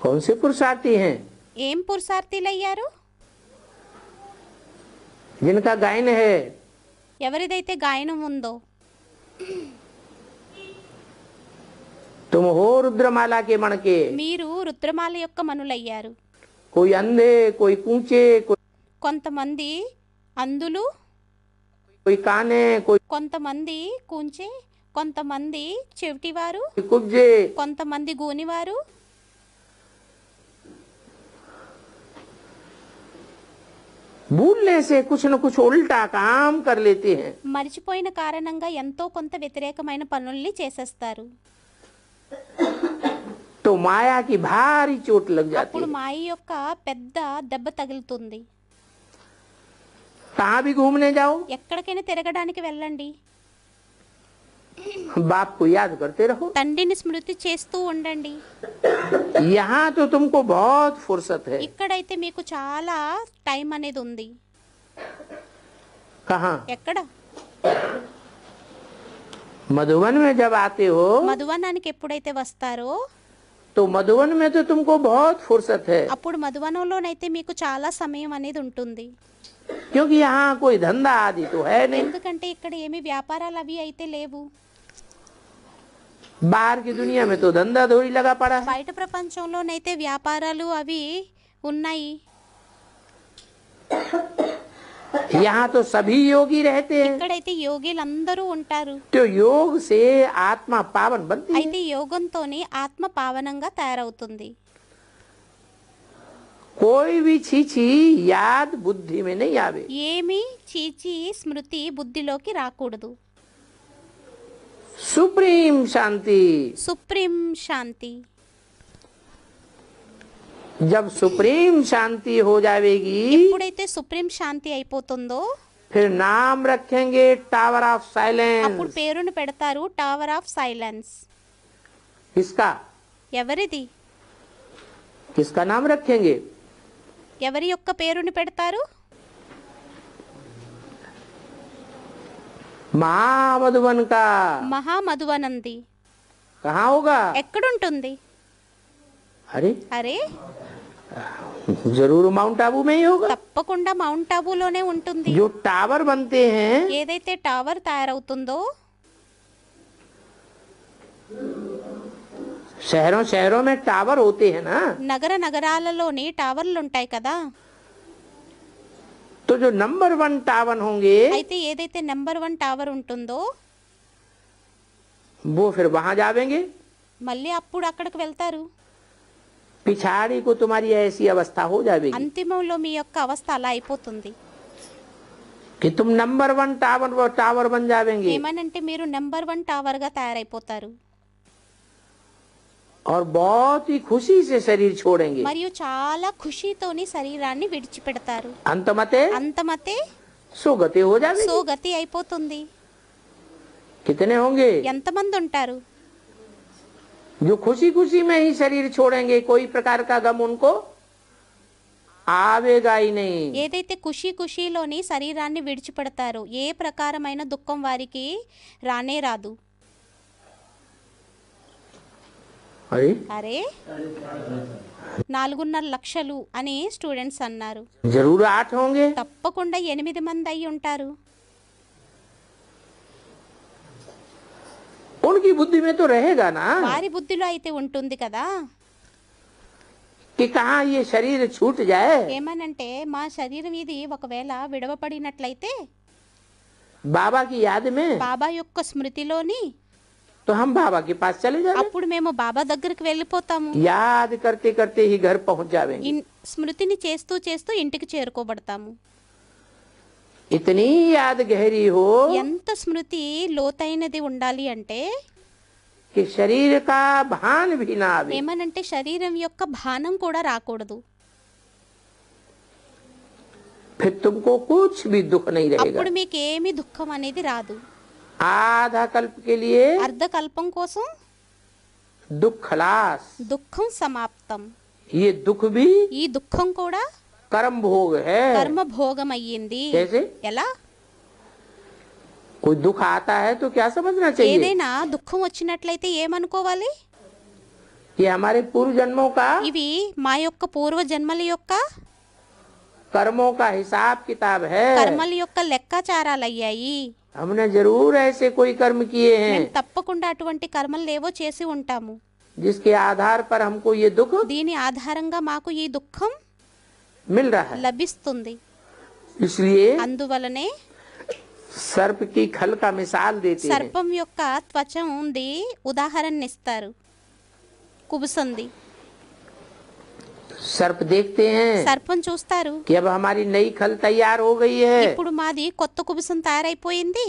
कौन से पुरुषार्थी हैं? ఏం పురుషార్థులయ్యారు? जिनका गायन है. ఎవరిదైతే గాయనం ఉందో. तुम हो रुद्रमाला के मण के. మీరు రుద్రమాల యొక్క మనులయ్యారు. कोई अंधे, कोई कूचे, కొంతమంది అందులు, कोई काने, कोई కొంతమంది కూంచే, కొంతమంది చెవిటివారు, कुब्जे. కొంతమంది గూనివారు. भूलने से कुछ न कुछ उल्टा काम कर लेते हैं. మర్చిపోయిన కారణంగా ఎంతో కొంత వ్యతిరేకమైన పనుల్ని చేసేస్తారు. तो माया की भारी चोट लग जाती అప్పుడు है. మాయ యొక్క పెద్ద దెబ్బ తగులుతుంది. कहाँ भी घूमने जाओ, ఎక్కడికైనా తిరగడానికి వెళ్ళండి, बाप को याद करते रहो. తండ్రిని స్మృతి చేస్తూ ఉండండి. यहाँ तो तुमको बहुत फुर्सत है. ఇక్కడైతే మీకు చాలా టైం అనేది ఉంది. कहाँ? ఎక్కడ? मधुबन में जब आते हो మధువనానికి ఎప్పుడైతే వస్తారో तो मधुबन में तो तुमको बहुत फुर्सत है, అప్పుడు మధువనంలోనైతే మీకు చాలా సమయం అనేది ఉంటుంది. क्योंकि यहाँ कोई धंधा आदि तो है नहीं. ఎందుకంటే ఇక్కడ ఏమి వ్యాపారాలు అవి అయితే లేవు. बाहर की दुनिया में तो धंधा धोरी लगा पड़ा है. బయట ప్రపంచంలోనైతే వ్యాపారాలు అవి ఉన్నాయి. यहाँ तो सभी योगी रहते हैं. ఇక్కడైతే యోగిలందరూ ఉంటారు. तो योग से आत्मा पावन बनती है. అయితే యోగంతోనే ఆత్మ పావనంగా తయారవుతుంది. कोई भी छीछी याद बुद्धि में नहीं आवे. ఏమి చీచి స్మృతి బుద్ధిలోకి రాకూడదు. सुप्रीम शांति. సుప్రీం శాంతి. जब सुप्रीम शांति हो जाएगी ఎప్పుడైతే సుప్రీం శాంతి అయిపోతుందో फिर नाम रखेंगे टावर ऑफ అప్పుడు साइलेंस. పేరును పెడతారు టవర్ ఆఫ్ సైలెన్స్. किसका? ఎవరిది? किसका नाम रखेंगे? ఎవరి యొక్క పేరుని పెడతారు? महामधुवन का మహామధువనంది कहाँ होगा? ఎక్కడుంటుంది? अरे అరే जरूर माउंट आबू में ही होगा। తప్పకుండా మౌంట్ ఆబూలోనే ఉంటుంది. जो टावर बनते हैं ఏదైతే టవర్ తయారవుతుందో शहरों शहरों में टावर होते हैं ना, నగరాలలోని టవర్లు ఉంటాయి కదా. तो जो नंबर 1 टावर होंगे అయితే ఏదైతే నెంబర్ 1 టవర్ ఉంటుందో वो फिर वहां जावेंगे। మళ్ళీ అప్పుడు అక్కడికి వెళ్తారు. पिछाड़ी को तुम्हारी ऐसी अवस्था हो जाएगी అంతిమంలో మీ యొక్క అవస్థ అలా అయిపోతుంది. कि तुम नंबर 1 टावर बन जावेंगे ఏమనంటే మీరు నెంబర్ 1 టవర్ గా తయారైపోతారు. और बहुत ही खुशी से शरीर छोड़ेंगे। మరియు చాలా ఖుషీతోని శరీరాన్ని విడిచిపెడతారు. अंतमते అంతమతే सुगति हो जाएगी। సోగతి అయిపోతుంది. कितने होंगे ఎంతమంది ఉంటారు? जो खुशी खुशी में ही शरीर छोड़ेंगे, कोई प्रकार का गम उनको आवेगा ही नहीं। ఏదైతే ఖుషీలోని శరీరాన్ని విడిచిపెడతారో ఏ ప్రకారమైన దుఃఖం వారికి రానే రాదు. अरे అరే 4.5 లక్షలు అని స్టూడెంట్స్ అన్నారు. जरूर 8 होंगे। తప్పకుండా 8 మంది అయి ఉంటారు. उनकी बुद्धि में तो रहेगा ना వారి బుద్ధిలో అయితే ఉంటుంది కదా. कि कहाँ ये शरीर छूट जाए, ఏమనంటే మా శరీరం ఇది ఒకవేళ విడవపడినట్లయితే बाबा की याद में బాబా యొక్క స్మృతిలోని तो हम बाबा के पास चले जाएंगे। అప్పుడు మేము బాబా దగ్గరికి వెళ్ళిపోతాము. याद करते करते ही घर पहुंच जाएंगे। స్మృతిని చేస్తూ చేస్తూ ఇంటికి చేరుకోబడతాము. इतनी याद गहरी हो ఎంత స్మృతి లోతైనది ఉండాలి అంటే कि शरीर का भान भी ना आवे। ఏమనంటే శరీరం యొక్క భానం కూడా రాకూడదు. फिर तुमको कुछ भी दुख नहीं रहेगा। అప్పుడు మీకు ఏమి దుఃఖం అనేది రాదు. आधा कल्प के लिए అర్ధకల్పం కోసం दुख खलास। దుఃఖం సమాప్తం. ये दुख भी ఈ దుఃఖం కూడా कर्म भोग है। కర్మ భోగం అయ్యింది. कैसे? ఎలా? कोई दुख आता है तो क्या समझना चाहिए ఏదైనా దుఃఖం వచ్చినట్లయితే ఏమనుకోవాలి? कि हमारे पूर्व जन्मों का ఇవి మా యొక్క పూర్వ జన్మల యొక్క कर्मों का हिसाब किताब है। కర్మల యొక్క లెక్కాచారాలు అయ్యాయి. हमने जरूर ऐसे कोई कर्म किए हैं మేము తప్పకుండా అటువంటి కర్మలు లేవో చేసి ఉంటాము. जिसके आधार पर हमको ये दुख దీని ఆధారంగా మాకు ఈ దుఃఖం मिल रहा है। లభిస్తుంది. इसलिए అందువలనే सर्प की खल का मिसाल देते हैं। సర్పం యొక్క త్వచం ఉంది ఉదాహరణ ఇస్తారు. కుబుసంది. सर्प देखते हैं సర్పం చూస్తారు. कि अब हमारी नई खल तैयार हो गई है, ఇప్పుడు మాది కొత్త కుబుసం తయారైపోయింది.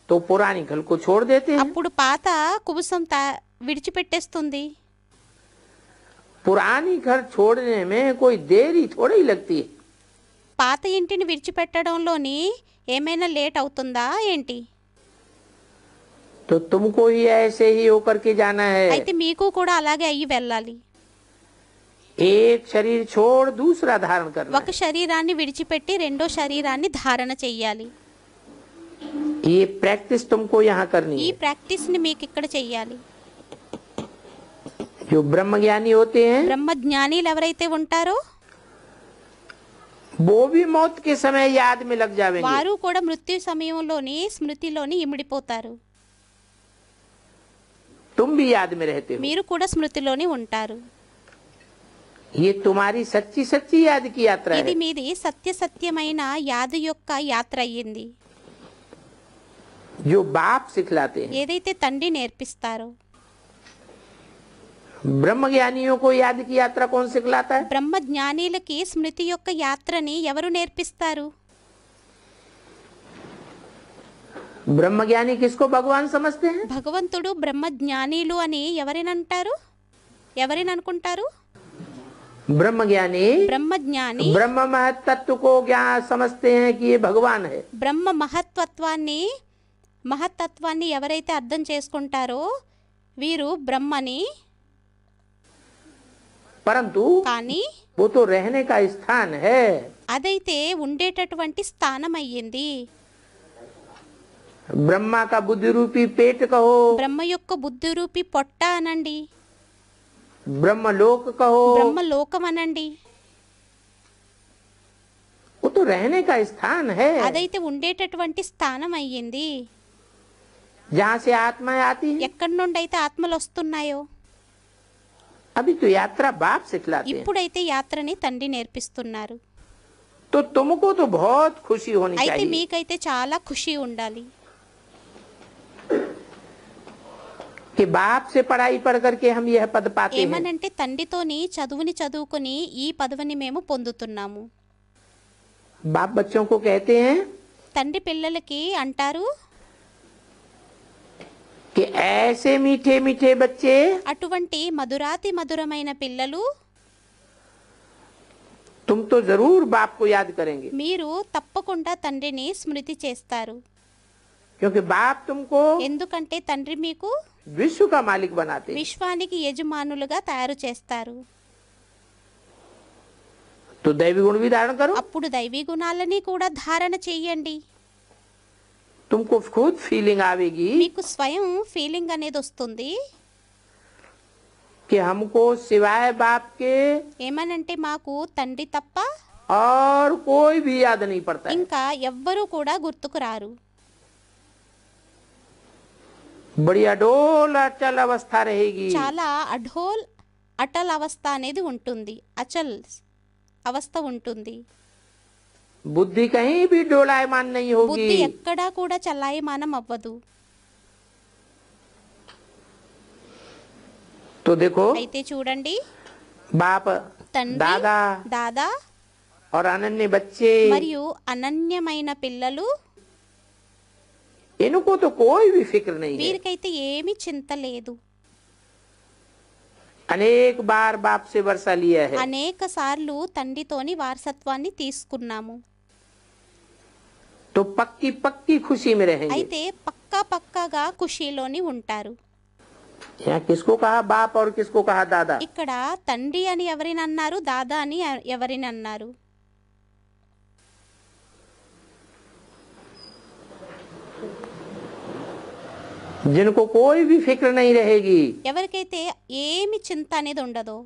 तो पुरानी खल को छोड़ देते हैं। అప్పుడు పాత కుబుసం విడిచిపెట్టేస్తుంది. पुरानी घर छोड़ने में कोई देरी थोड़ी ही लगती है। పాత ఇంటిని విడిచిపెట్టడంలోని ఏమైనా లేట్ అవుతుందా ఏంటి? तो तुमको ही ऐसे ही होकर के जाना है। అయితే మీకు కూడా అలాగే అయ్యి వెళ్ళాలి. एक शरीर छोड़ दूसरा धारण करना ఒక శరీరాన్ని విడిచిపెట్టి రెండో శరీరాన్ని ధారణ చెయ్యాలి. है। ये प्रैक्टिस तुमको यहाँ करनी ఈ है। ప్రాక్టీస్ ని మీకు ఇక్కడ చెయ్యాలి. जो ब्रह्म ज्ञानी होते हैं బ్రహ్మ జ్ఞానీలు ఎవరైతే ఉంటారో वो भी मौत के समय याद में लग जाएंगे। వారు కూడా మృత్యు సమయంలోని స్మృతిలోని ఇమిడిపోతారు. तुम भी याद में रहते हो। మీరు కూడా స్మృతిలోని ఉంటారు. ये तुम्हारी सच्ची सच्ची याद की यात्रा ఇది है। మీది సత్యమైన యాదు యొక్క యాత్ర అయ్యింది. जो बाप सिखलाते हैं। ఏదైతే తండ్రి నేర్పిస్తారో ब्रह्म ज्ञानियों को याद की यात्रा कौन सिखलाता है? బ్రహ్మ జ్ఞానీలకి స్మృతి యొక్క యాత్రని ఎవరు నేర్పిస్తారు? ब्रह्म ज्ञानी किसको भगवान समझते हैं? భగవంతుడు బ్రహ్మ జ్ఞానీలు అని ఎవరినంటారు? ఎవరిననుకుంటారు? ब्रह्म ज्ञानी బ్రహ్మ జ్ఞాని ब्रह्म महत तत्व को ज्ञान समझते हैं कि ये भगवान है। బ్రహ్మ మహత్తత్వాన్ని ఎవరైతే అర్థం చేసుకుంటారో వీరు బ్రహ్మని. परंतु కానీ वो तो रहने का स्थान है। అదైతే ఉండేటటువంటి స్థానం అయ్యింది. ब्रह्मा का बुद्धि रूपी पेट कहो, బ్రహ్మ యొక్క బుద్ధి రూపి పొట్ట అనండి, ब्रह्मलोक कहो, బ్రహ్మలోకం అనండి. वो तो रहने का स्थान है అదైతే ఉండేటటువంటి స్థానం అయ్యింది. जहाँ से आत्माएं आती है। ఎక్కడి నుండి అయితే ఆత్మలు వస్తున్నాయో, अभी तो यात्रा बाप सिखलाते हैं, ఇప్పుడైతే యాత్రని తండ్రి నేర్పిస్తున్నారు. तो तुमको तो बहुत खुशी होनी అయితే चाहिए మీకైతే చాలా ఖుషి ఉండాలి. कि बाप से पढ़ाई पढ़ करके हम यह पद पाते हैं। ఏమనంటే తండ్రితోని చదువుని చదువుకొని ఈ పదవిని మేము పొందుతున్నాము. बाप बच्चों को कहते हैं తండ్రి పిల్లలకి అంటారు, कि ऐसे मीठे मीठे बच्चे అటువంటి మధురాతి మధురమైన పిల్లలు तुम तो जरूर बाप को याद करेंगे, మీరు తప్పకుండా తండ్రిని స్మృతి చేస్తారు. क्योंकि बाप तुमको ఎందుకంటే తండ్రి మీకు विश्व का मालिक बनाते हैं। విశ్వానికి యజమానులుగా తయారు చేస్తారు. तो दैवी गुण भी धारण करो, అప్పుడు దైవీ గుణాలని కూడా ధారణ చెయ్యండి. तुमको खुद फीलिंग आवेगी మీకు స్వయం ఫీలింగ్ అనేది వస్తుంది. कि हमको सिवाय बाप के ఏమనంటే మాకు తండ్రి తప్ప और कोई भी याद नहीं पड़ता है। ఇంకా ఎవ్వరూ కూడా గుర్తుకు రారు. बड़ी अडोल अचल अवस्था रहेगी। చాలా అటల్ అవస్థ అనేది ఉంటుంది, అచల్ అవస్థ ఉంటుంది. बुद्धि कहीं भी डोलायमान नहीं బుద్ధి होगी। ఎక్కడా కూడా చలాయమానం అవ్వదు. तो देखो అయితే చూడండి, बाप తండ్రి, दादा దాదా और अनन्य बच्चे, మరియు అనన్యమైన పిల్లలు, इनको तो कोई भी फिक्र नहीं है। వీరికైతే ఏమీ చింత లేదు. अनेक बार बाप से वर्षा लिया है, అనేక సార్లు తండ్రితోని వారసత్వాన్ని తీసుకున్నాము. तो पक्की पक्की खुशी में रहेंगे। అయితే పక్కాగా ఖుషీలోని ఉంటారు. यहाँ किसको कहा बाप और किसको कहा दादा? ఇక్కడ తండ్రి అని ఎవరిని అన్నారు, దాదా అని ఎవరిని అన్నారు? जिनको कोई भी फिक्र नहीं रहेगी, ఎవరికైతే ఏమి చింత అనేది ఉండదో,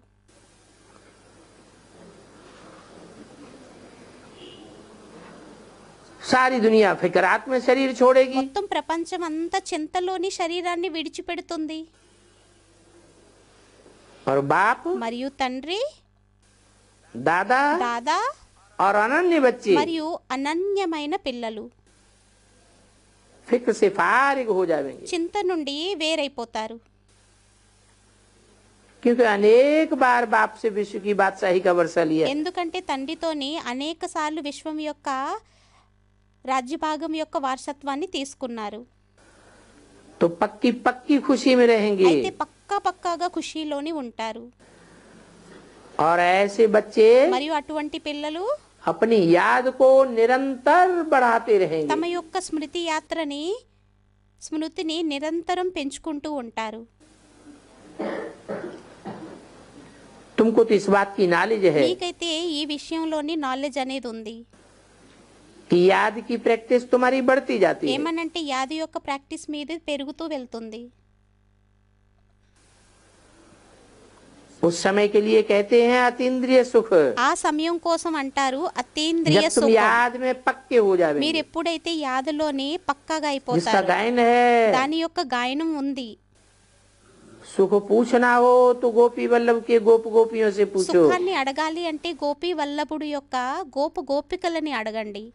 सारी दुनिया फिक्रात में शरीर छोड़ेगी మొత్తం ప్రపంచం అంతా చింతలోని శరీరాన్ని విడిచిపెడుతుంది. और बाप మరియు తండ్రి, दादा దాదా और अनन्य बच्चे మరియు అనన్యమైన పిల్లలు फिक्र से फारिग हो जाएंगे। చింత నుండి వేరైపోతారు. क्योंकि अनेक बार बाप से विश्व की बादशाही का वर्षा लिया। ఎందుకంటే తండ్రితోని అనేక సార్లు విశ్వం యొక్క రాజ్యభాగం యొక్క వారసత్వాన్ని తీసుకున్నారు. तो पक्की पक्की खुशी में रहेंगे। అయితే పక్కాగా ఖుషీలోని ఉంటారు. और ऐसे बच्चे మరియు అటువంటి పిల్లలు अपनी याद को निरंतर बढ़ाते रहेंगे। తమ యొక్క స్మృతిని నిరంతరం పెంచుకుంటూ ఉంటారు. तुमको तो इस बात की नॉलेज है మీకైతే ఈ విషయంలోని నాలెడ్జ్ అనేది ఉంది. कि याद की प्रैक्टिस तुम्हारी बढ़ती जाती है। ఏమనంటే యాది యొక్క ప్రాక్టీస్ మీద పెరుగుతూ వెళ్తుంది. उस समय के लिए कहते हैं अतीन्द्रिय सुख। ఆ సమయం కోసం అంటారు అతీంద్రియ जब तुम సుఖం. याद में पक्के हो మీరు जाओगे, ఎప్పుడైతే యాదలోని పక్కాగా जिसका అయిపోతారు, गायन है దాని యొక్క గాయనం ఉంది. सुख पूछना हो तो गोपी वल्लभ के गोप गोपियों से पूछो। సుఖాన్ని అడగాలి అంటే గోపి వల్లభుడు యొక్క గోపికలని అడగండి.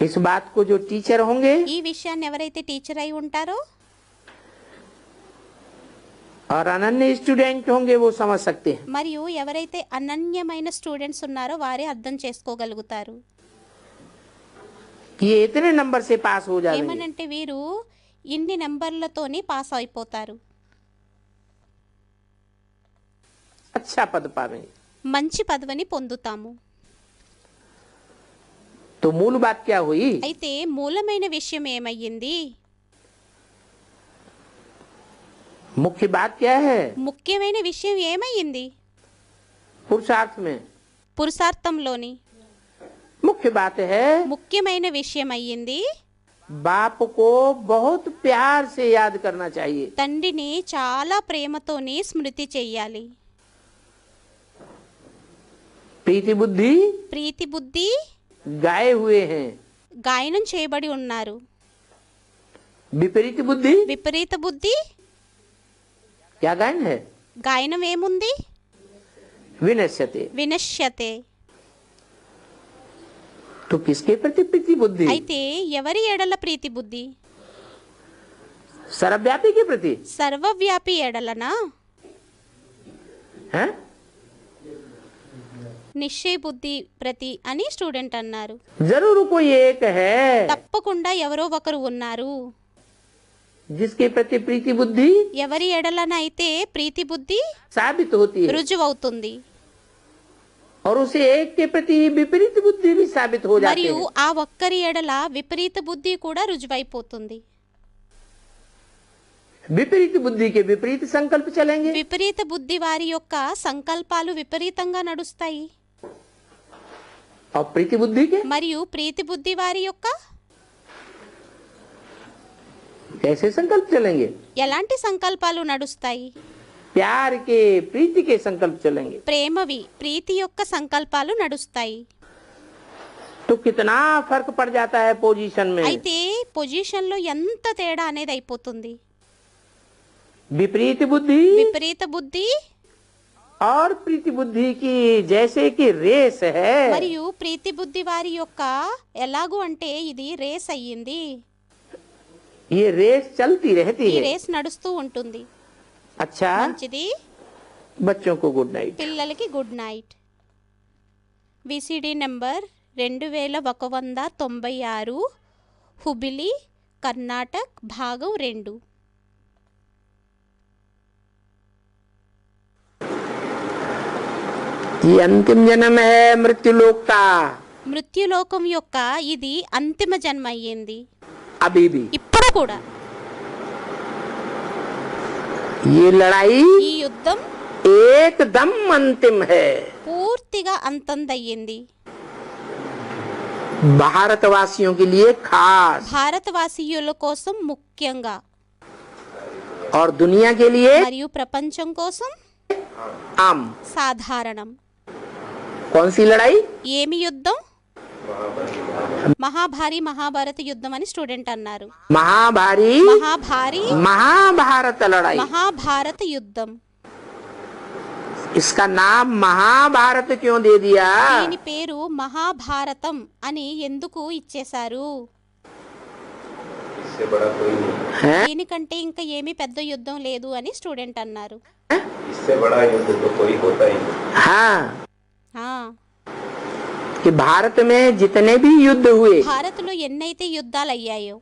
इस बात को जो टीचर होंगे ఈ విషయాన్ని ఎవరైతే టీచర్ అయి ఉంటారో और अनन्य स्टूडेंट होंगे वो समझ सकते हैं మరియు ఎవరైతే అనన్యమైన స్టూడెంట్స్ ఉన్నారో వారే అర్థం చేసుకోగలుగుతారు. कि ये इतने नंबर से पास हो जाएंगे। ఏమనంటే వీరు ఇన్ని నెంబర్లతోని పాస్ అయిపోతారు, अच्छा पद पावेंगे। మంచి పదవిని పొందుతాము. तो मूल बात क्या हुई? అయితే మూలమైన విషయం ఏమయ్యింది? मुख्य बात क्या है? ముఖ్యమైన విషయం ఏమయ్యింది? पुरुषार्थ में పురుషార్థంలోని मुख्य बात है ముఖ్యమైన విషయం అయ్యింది बाप को बहुत प्यार से याद करना चाहिए। తండ్రిని చాలా ప్రేమతోని స్మృతి చెయ్యాలి. प्रीति बुद्धि ప్రీతి బుద్ధి गाए हुए हैं, గాయనం చేయబడి ఉన్నారు. विपरीत बुद्धि విపరీత బుద్ధి क्या गायन है? గాయనం ఏముంది? विनश्यते। వినశ్యతే. तो किसके प्रति प्रीति बुद्धि? అయితే ఎవరి ఎడల ప్రీతి బుద్ధి? सर्वव्यापी के प्रति సర్వవ్యాపి ఎడలనా? है? నిశ్చయ బుద్ధి ప్రతి అని స్టూడెంట్ అన్నారు. जरूर कोई एक है తప్పకుండా ఎవరో ఒకరు ఉన్నారు. जिसके प्रति प्रीति बुद्धि ఎవరి ఎడలనైతే ప్రీతి బుద్ధి साबित होती है, రుజువవుతుంది और उसे एक के प्रति विपरीत बुद्धि भी साबित हो जाती మరియు है। ఆ ఒక్కరి ఎడల విపరీత బుద్ధి కూడా రుజువైపోతుంది. विपरीत बुद्धि के विपरीत संकल्प चलेंगे, విపరీత బుద్ధి వారి యొక్క సంకల్పాలు విపరీతంగా నడుస్తాయి. और प्रीति बुद्धि के మరియు ప్రీతి బుద్ధి వారి యొక్క कैसे संकल्प चलेंगे? ఎలాంటి సంకల్పాలు నడుస్తాయి? प्यार के प्रीति के संकल्प चलेंगे। ప్రేమవి ప్రీతి యొక్క సంకల్పాలు నడుస్తాయి. तो कितना फर्क पड़ जाता है पोजीशन में। అయితే పొజిషన్ లో ఎంత తేడా అనేది అయిపోతుంది. विपरीत बुद्धि విపరీత బుద్ధి और प्रीति बुद्धि की जैसे कि रेस है, మరియు ప్రీతి బుద్ధి వారి యొక్క ఎలాగూ అంటే ఇది రేస్ అయ్యింది. ये रेस चलती रहती ఈ है। రేస్ నడుస్తూ ఉంటుంది. अच्छा, మంచిది. बच्चों को गुड नाइट। పిల్లలకి good night. VCD number 2196 Hubli Karnataka భాగం 2. ये अंतिम जन्म है मृत्युलोक का, మృత్యులోకం యొక్క ఇది అంతిమ జన్మ అయ్యింది. अभी भी ఇప్పుడు కూడా ये लड़ाई ఈ యుద్ధం एकदम अंतिम है। పూర్తిగా అంతందయ్యింది. भारतवासियों के लिए खास భారతవాసీయుల కోసం ముఖ్యంగా और दुनिया के लिए మరియు ప్రపంచం కోసం आम। సాధారణం. कौन सी लड़ाई? ఏమి యుద్ధం? మహాభారీ మహాభారత యుద్ధం అని స్టూడెంట్ అన్నారు. महाभारी మహాభారీ महाभारत लड़ाई। మహాభారత యుద్ధం. इसका नाम महाभारत क्यों दे दिया? దీని పేరు మహాభారతం అని ఎందుకు ఇచ్చేశారు? इससे बड़ा कोई नहीं, है? దీనికంటే ఇంకా ఏమీ పెద్ద యుద్ధం లేదు అని స్టూడెంట్ అన్నారు. इससे बड़ा युद्ध तो कोई होता ही नहीं। हाँ, ఆ, कि भारत में जितने भी युद्ध हुए, భారత్లో ఎన్నైతే యుద్ధాలు అయ్యాయో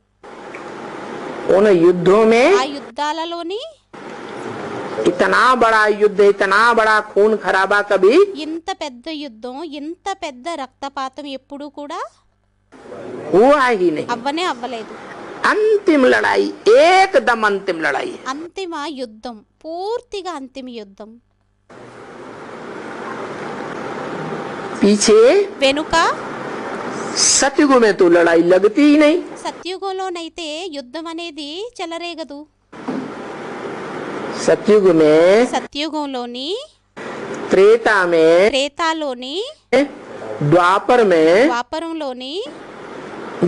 उन युद्धों में ఆ యుద్ధాలలోని इतना बड़ा युद्ध, इतना बड़ा खून खराबा कभी ఇంత పెద్ద యుద్ధం ఇంత పెద్ద రక్తపాతం ఎప్పుడూ కూడా हुआ ही नहीं। అవ్వనే అవ్వలేదు. अंतिम लड़ाई, एकदम अंतिम लड़ाई है। అంతిమ యుద్ధం, పూర్తిగా అంతిమ యుద్ధం. पीछे వెనుక सतयुग में तो लड़ाई लगती ही नहीं। సత్యుగంలోనైతే యుద్ధం అనేది చెలరేగదు. सतयुग में, సత్యుగంలోని, त्रेता में, త్రేతాలోని, द्वापर में, ద్వాపరంలోని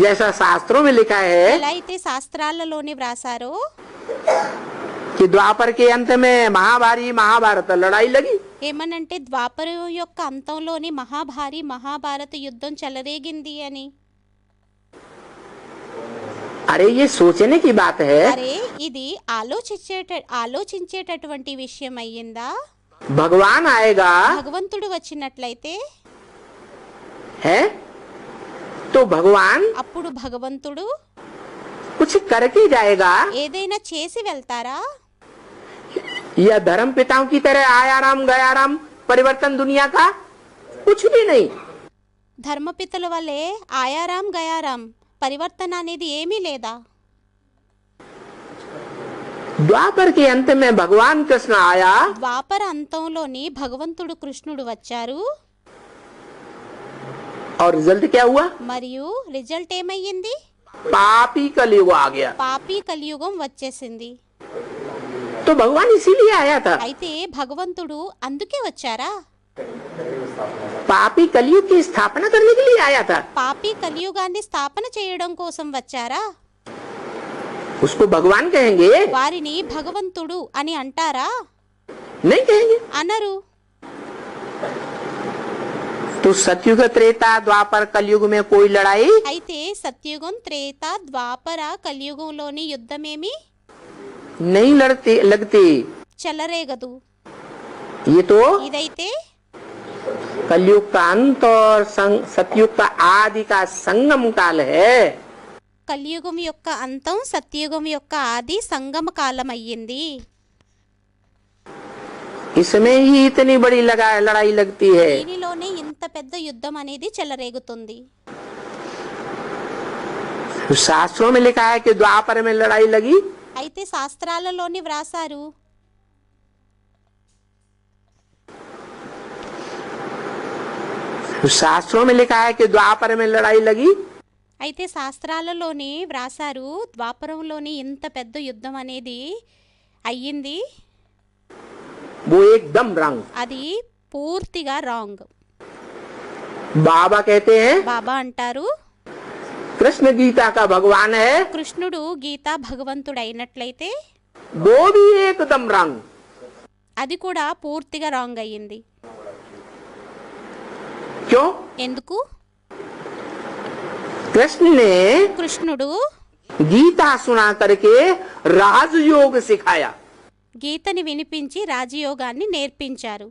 जैसा शास्त्रों में लिखा है ఎలా అయితే శాస్త్రాలలోని వ్రాసారో कि द्वापर के अंत में महाभारी महाभारत लड़ाई लगी। ఏమనంటే ద్వాపరం యొక్క అంతంలోని మహాభారీ మహాభారత యుద్ధం చెలరేగింది అని. अरे ये सोचने की बात है। అరే ఇది ఆలోచించేటటువంటి విషయం అయ్యిందా? भगवान आएगा భగవంతుడు వచ్చినట్లయితే है तो भगवान అప్పుడు భగవంతుడు कुछ करके जाएगा, ఏదైనా చేసి వెళ్తారా? या धर्म पिताओं की तरह आया राम गया राम परिवर्तन दुनिया का कुछ भी नहीं। ధర్మపితల వల్లే ఆయారాం గయారాం పరివర్తన అనేది ఏమీ లేదా? द्वापर के अंत में भगवान कृष्ण आया ద్వాపర అంతంలోని భగవంతుడు కృష్ణుడు వచ్చారు. और रिजल्ट क्या हुआ? మరియు రిజల్ట్ ఏమయ్యింది? पापी कलयुग आ गया। పాపి కలియుగం వచ్చేసింది. तो भगवान इसीलिए आया था, అయితే భగవంతుడు అందుకే వచ్చారా? पापी कलयुग की स्थापना करने के लिए आया था। పాపి కలియుగాన్ని స్థాపన చేయడం కోసం వచ్చారా? उसको भगवान कहेंगे? వారిని భగవంతుడు అని అంటారా? नहीं कहेंगे। అనరు. तो सतयुग त्रेता द्वापर कलयुग में कोई लड़ाई అయితే సత్యుగం, త్రేత, ద్వాపర, కలియుగంలోని యుద్ధమేమి नहीं लगती। చెలరేగదు. ये तो ఇదైతే कलयुग का अंत और सतयुग का आदि का संगम काल है। కలియుగం యొక్క అంతం, సత్యుగం యొక్క ఆది, సంగమ కాలం అయ్యింది. इसमें ही इतनी बड़ी लड़ाई लगती है। దీనిలోనే ఇంత పెద్ద యుద్ధం అనేది చెలరేగుతుంది. शास्त्रों में लिखा है कि द्वापर में लड़ाई लगी, అయితే శాస్త్రాలలోని వ్రాసారు. शास्त्रों में लिखा है कि द्वापर में लड़ाई लगी, అయితే శాస్త్రాలలోని వ్రాసారు ద్వాపరంలోని ఇంత పెద్ద యుద్ధం అనేది అయ్యింది. वो एकदम रंग। అది పూర్తిగా రాంగ్. बाबा कहते हैं బాబా అంటారు कृष्ण गीता का भगवान है, కృష్ణుడు గీతా భగవంతుడు అయినట్లయితే वो भी एकदम रंग। అది కూడా పూర్తిగా రాంగ్ అయ్యింది. क्यों? ఎందుకు? कृष्ण ने కృష్ణుడు गीता सुना करके राजयोग सिखाया। గీతని వినిపించి రాజయోగాన్ని నేర్పించారు.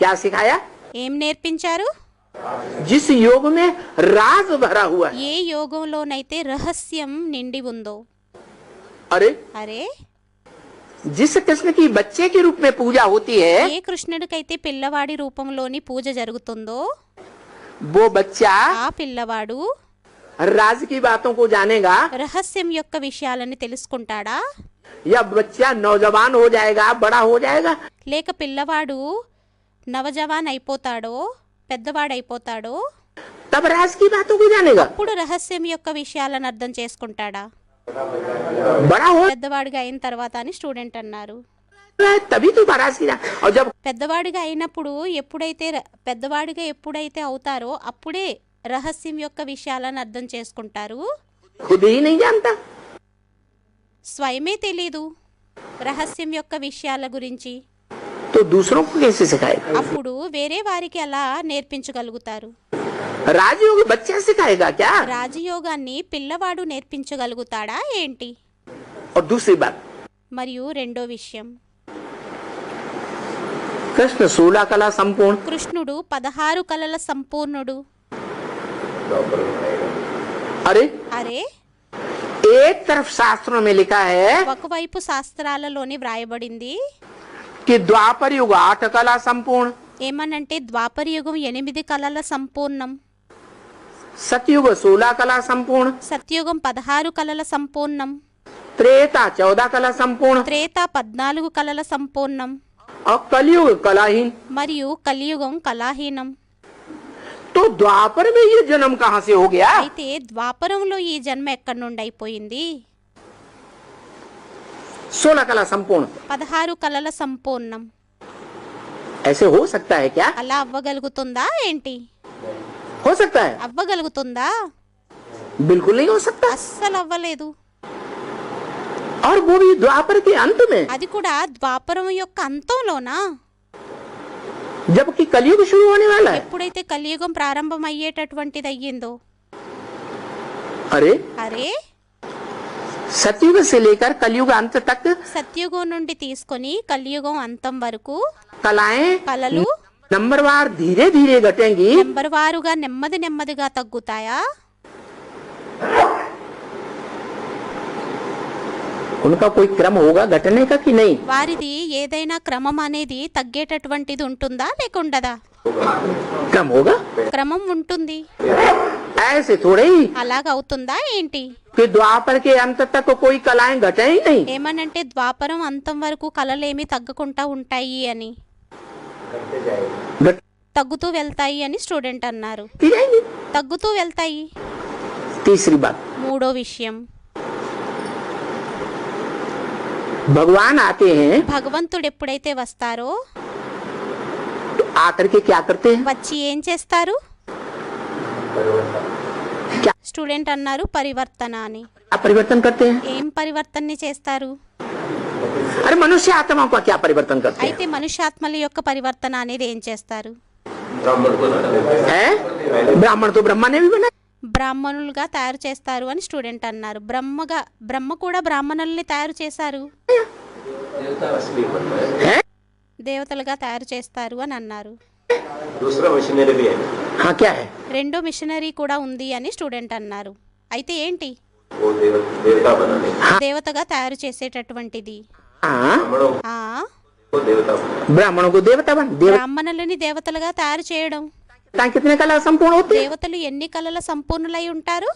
क्या सिखाया? ఏం నేర్పించారు? जिस योग में राज भरा हुआ है। ఏ యోగంలోనైతే రహస్యం నిండి ఉందో. अरे అరే, जिस कृष्ण की बच्चे के रूप में पूजा होती है, ఏ కృష్ణుడికైతే పిల్లవాడి రూపంలోని పూజ జరుగుతుందో वो बच्चा ఆ పిల్లవాడు राज की बातों को जानेगा, రహస్యం యొక్క విషయాలని తెలుసుకుంటాడా? या बच्चा नौजवान हो जाएगा, बड़ा हो जाएगा, లేక పిల్లవాడు నవజవాన్ అయిపోతాడో, పెద్దవాడైపోతాడో तब राज की बातों को जानेगा। అప్పుడు రహస్యం యొక్క విషయాలను అర్థం చేసుకుంటాడా? बड़ा हो పెద్దవాడిగా అయిన తర్వాత అని స్టూడెంట్ అన్నారు. तभी तो राज की और जब పెద్దవాడిగా అయినప్పుడు పెద్దవాడిగా ఎప్పుడైతే అవుతారో అప్పుడే రహస్యం యొక్క విషయాలను అర్థం చేసుకుంటారు. खुद ही नहीं जानता, స్వయమే తెలీదు రహస్యం యొక్క విషయాల గురించి. तो दूसरों को कैसे सिखाएगा? అప్పుడు వేరే వారికి అలా నేర్పించగలుగుతారు. राजयोग बच्चा सिखाएगा क्या? రాజయోగాన్ని పిల్లవాడు నేర్పించగలుగుతాడా ఏంటి? और दूसरी बात, మరియు రెండో విషయం, कृष्ण 16 कला संपूर्ण, కృష్ణుడు 16 కళల సంపూర్ణుడు. द्वापर में आएगा। अरे అరే, एक तरफ शास्त्रों में लिखा है ఒకవైపు శాస్త్రాలలోని వ్రాయబడింది कि द्वापर युग 8 कला संपूर्ण, ఏమనంటే ద్వాపర యుగం 8 కళల సంపూర్ణం, सतयुग 16 कला संपूर्ण, సత్యుగం 16 కళల సంపూర్ణం, त्रेता 14 कला संपूर्ण త్రేత 14 కళల సంపూర్ణం, और कलयुग कलाहीन। మరియు కలియుగం కళాహీనం. तो द्वापर में ये जन्म कहाँ से हो गया? అయితే ద్వాపరంలో ఈ జన్మ ఎక్కడి నుండి అయిపోయింది? 16 कला संपूर्ण 16 కళల సంపూర్ణం. ऐसे हो सकता है क्या? అలా అవ్వగలుగుతుందా ఏంటి? हो सकता है? అవ్వగలుగుతుందా? बिल्कुल नहीं हो सकता। అస్సలు అవ్వలేదు. और वो भी द्वापर के अंत में, అది కూడా ద్వాపరం యొక్క అంతంలోనా? जबकि कलयुग शुरू होने वाला है। ఎప్పుడైతే కలియుగం ప్రారంభం అయ్యేటటువంటిది అయ్యిందో. अरे అరే, सतयुग से लेकर कलयुग अंत तक సత్యుగం నుండి తీసుకొని కలియుగం అంతం వరకు कलाएं కళలు नंबरवार धीरे धीरे घटेंगी, నెంబర్ వారుగా నెమ్మదిగా తగ్గుతాయా? उनका कोई क्रम होगा घटने का कि नहीं? వారిది ఏదైనా క్రమం అనేది తగ్గేటటువంటిది ఉంటుందా లేక ఉండదా? क्रम होगा। క్రమం ఉంటుంది. ऐसे थोड़े ही అలాగ అవుతుందా ఏంటి? कि द्वापर के अंत तक कोई कलाएं घटे ही नहीं, ఏమనంటే ద్వాపరం అంతం వరకు కళలేమి తగ్గకుండా ఉంటాయి అని, करते जाएगा। घटती తగ్గుతూ వెళ్తాయి అని స్టూడెంట్ అన్నారు. जाएंगी। తగ్గుతూ వెళ్తాయి. तीसरी बात, మూడో విషయం, भगवान आते हैं భగవంతుడు ఎప్పుడైతే వస్తారో तो आकर के क्या करते हैं? వచ్చి ఏం చేస్తారు? क्या స్టూడెంట్ అన్నారు పరివర్తన అని. क्या परिवर्तन करते हैं? ఏం పరివర్తనని చేస్తారు? अरे मनुष्य आत्मा का क्या परिवर्तन करते అయితే మనుష్యాత్మల యొక్క పరివర్తన అనేది ఏం చేస్తారు? ब्राह्मण को हैं? ब्राह्मण तो ब्रह्मा ने भी बनाया। బ్రాహ్మణులుగా తయారు చేస్తారు అని స్టూడెంట్ అన్నారు. బ్రహ్మ కూడా బ్రాహ్మణుల్ని తయారు చేశారు, असली बनना है। हैं? దేవతలుగా తయారు చేస్తారు అని అన్నారు. दूसरा मशीनरी भी है, हाँ क्या है? రెండో మిషనరీ కూడా ఉంది అని స్టూడెంట్ అన్నారు. అయితే ఏంటి? वो देवता बनाने, దేవతగా తయారు చేసేటటువంటిది. हाँ ब्राह्मणों ఆ को देवता बनाना। ब्राह्मणों को देवता बन देवता బ్రాహ్మణులని దేవతలుగా తయారు చేయడం. कितने कला संपूर्ण होते हैं? దేవతలు ఎన్ని కళల సంపూర్ణులై ఉంటారు?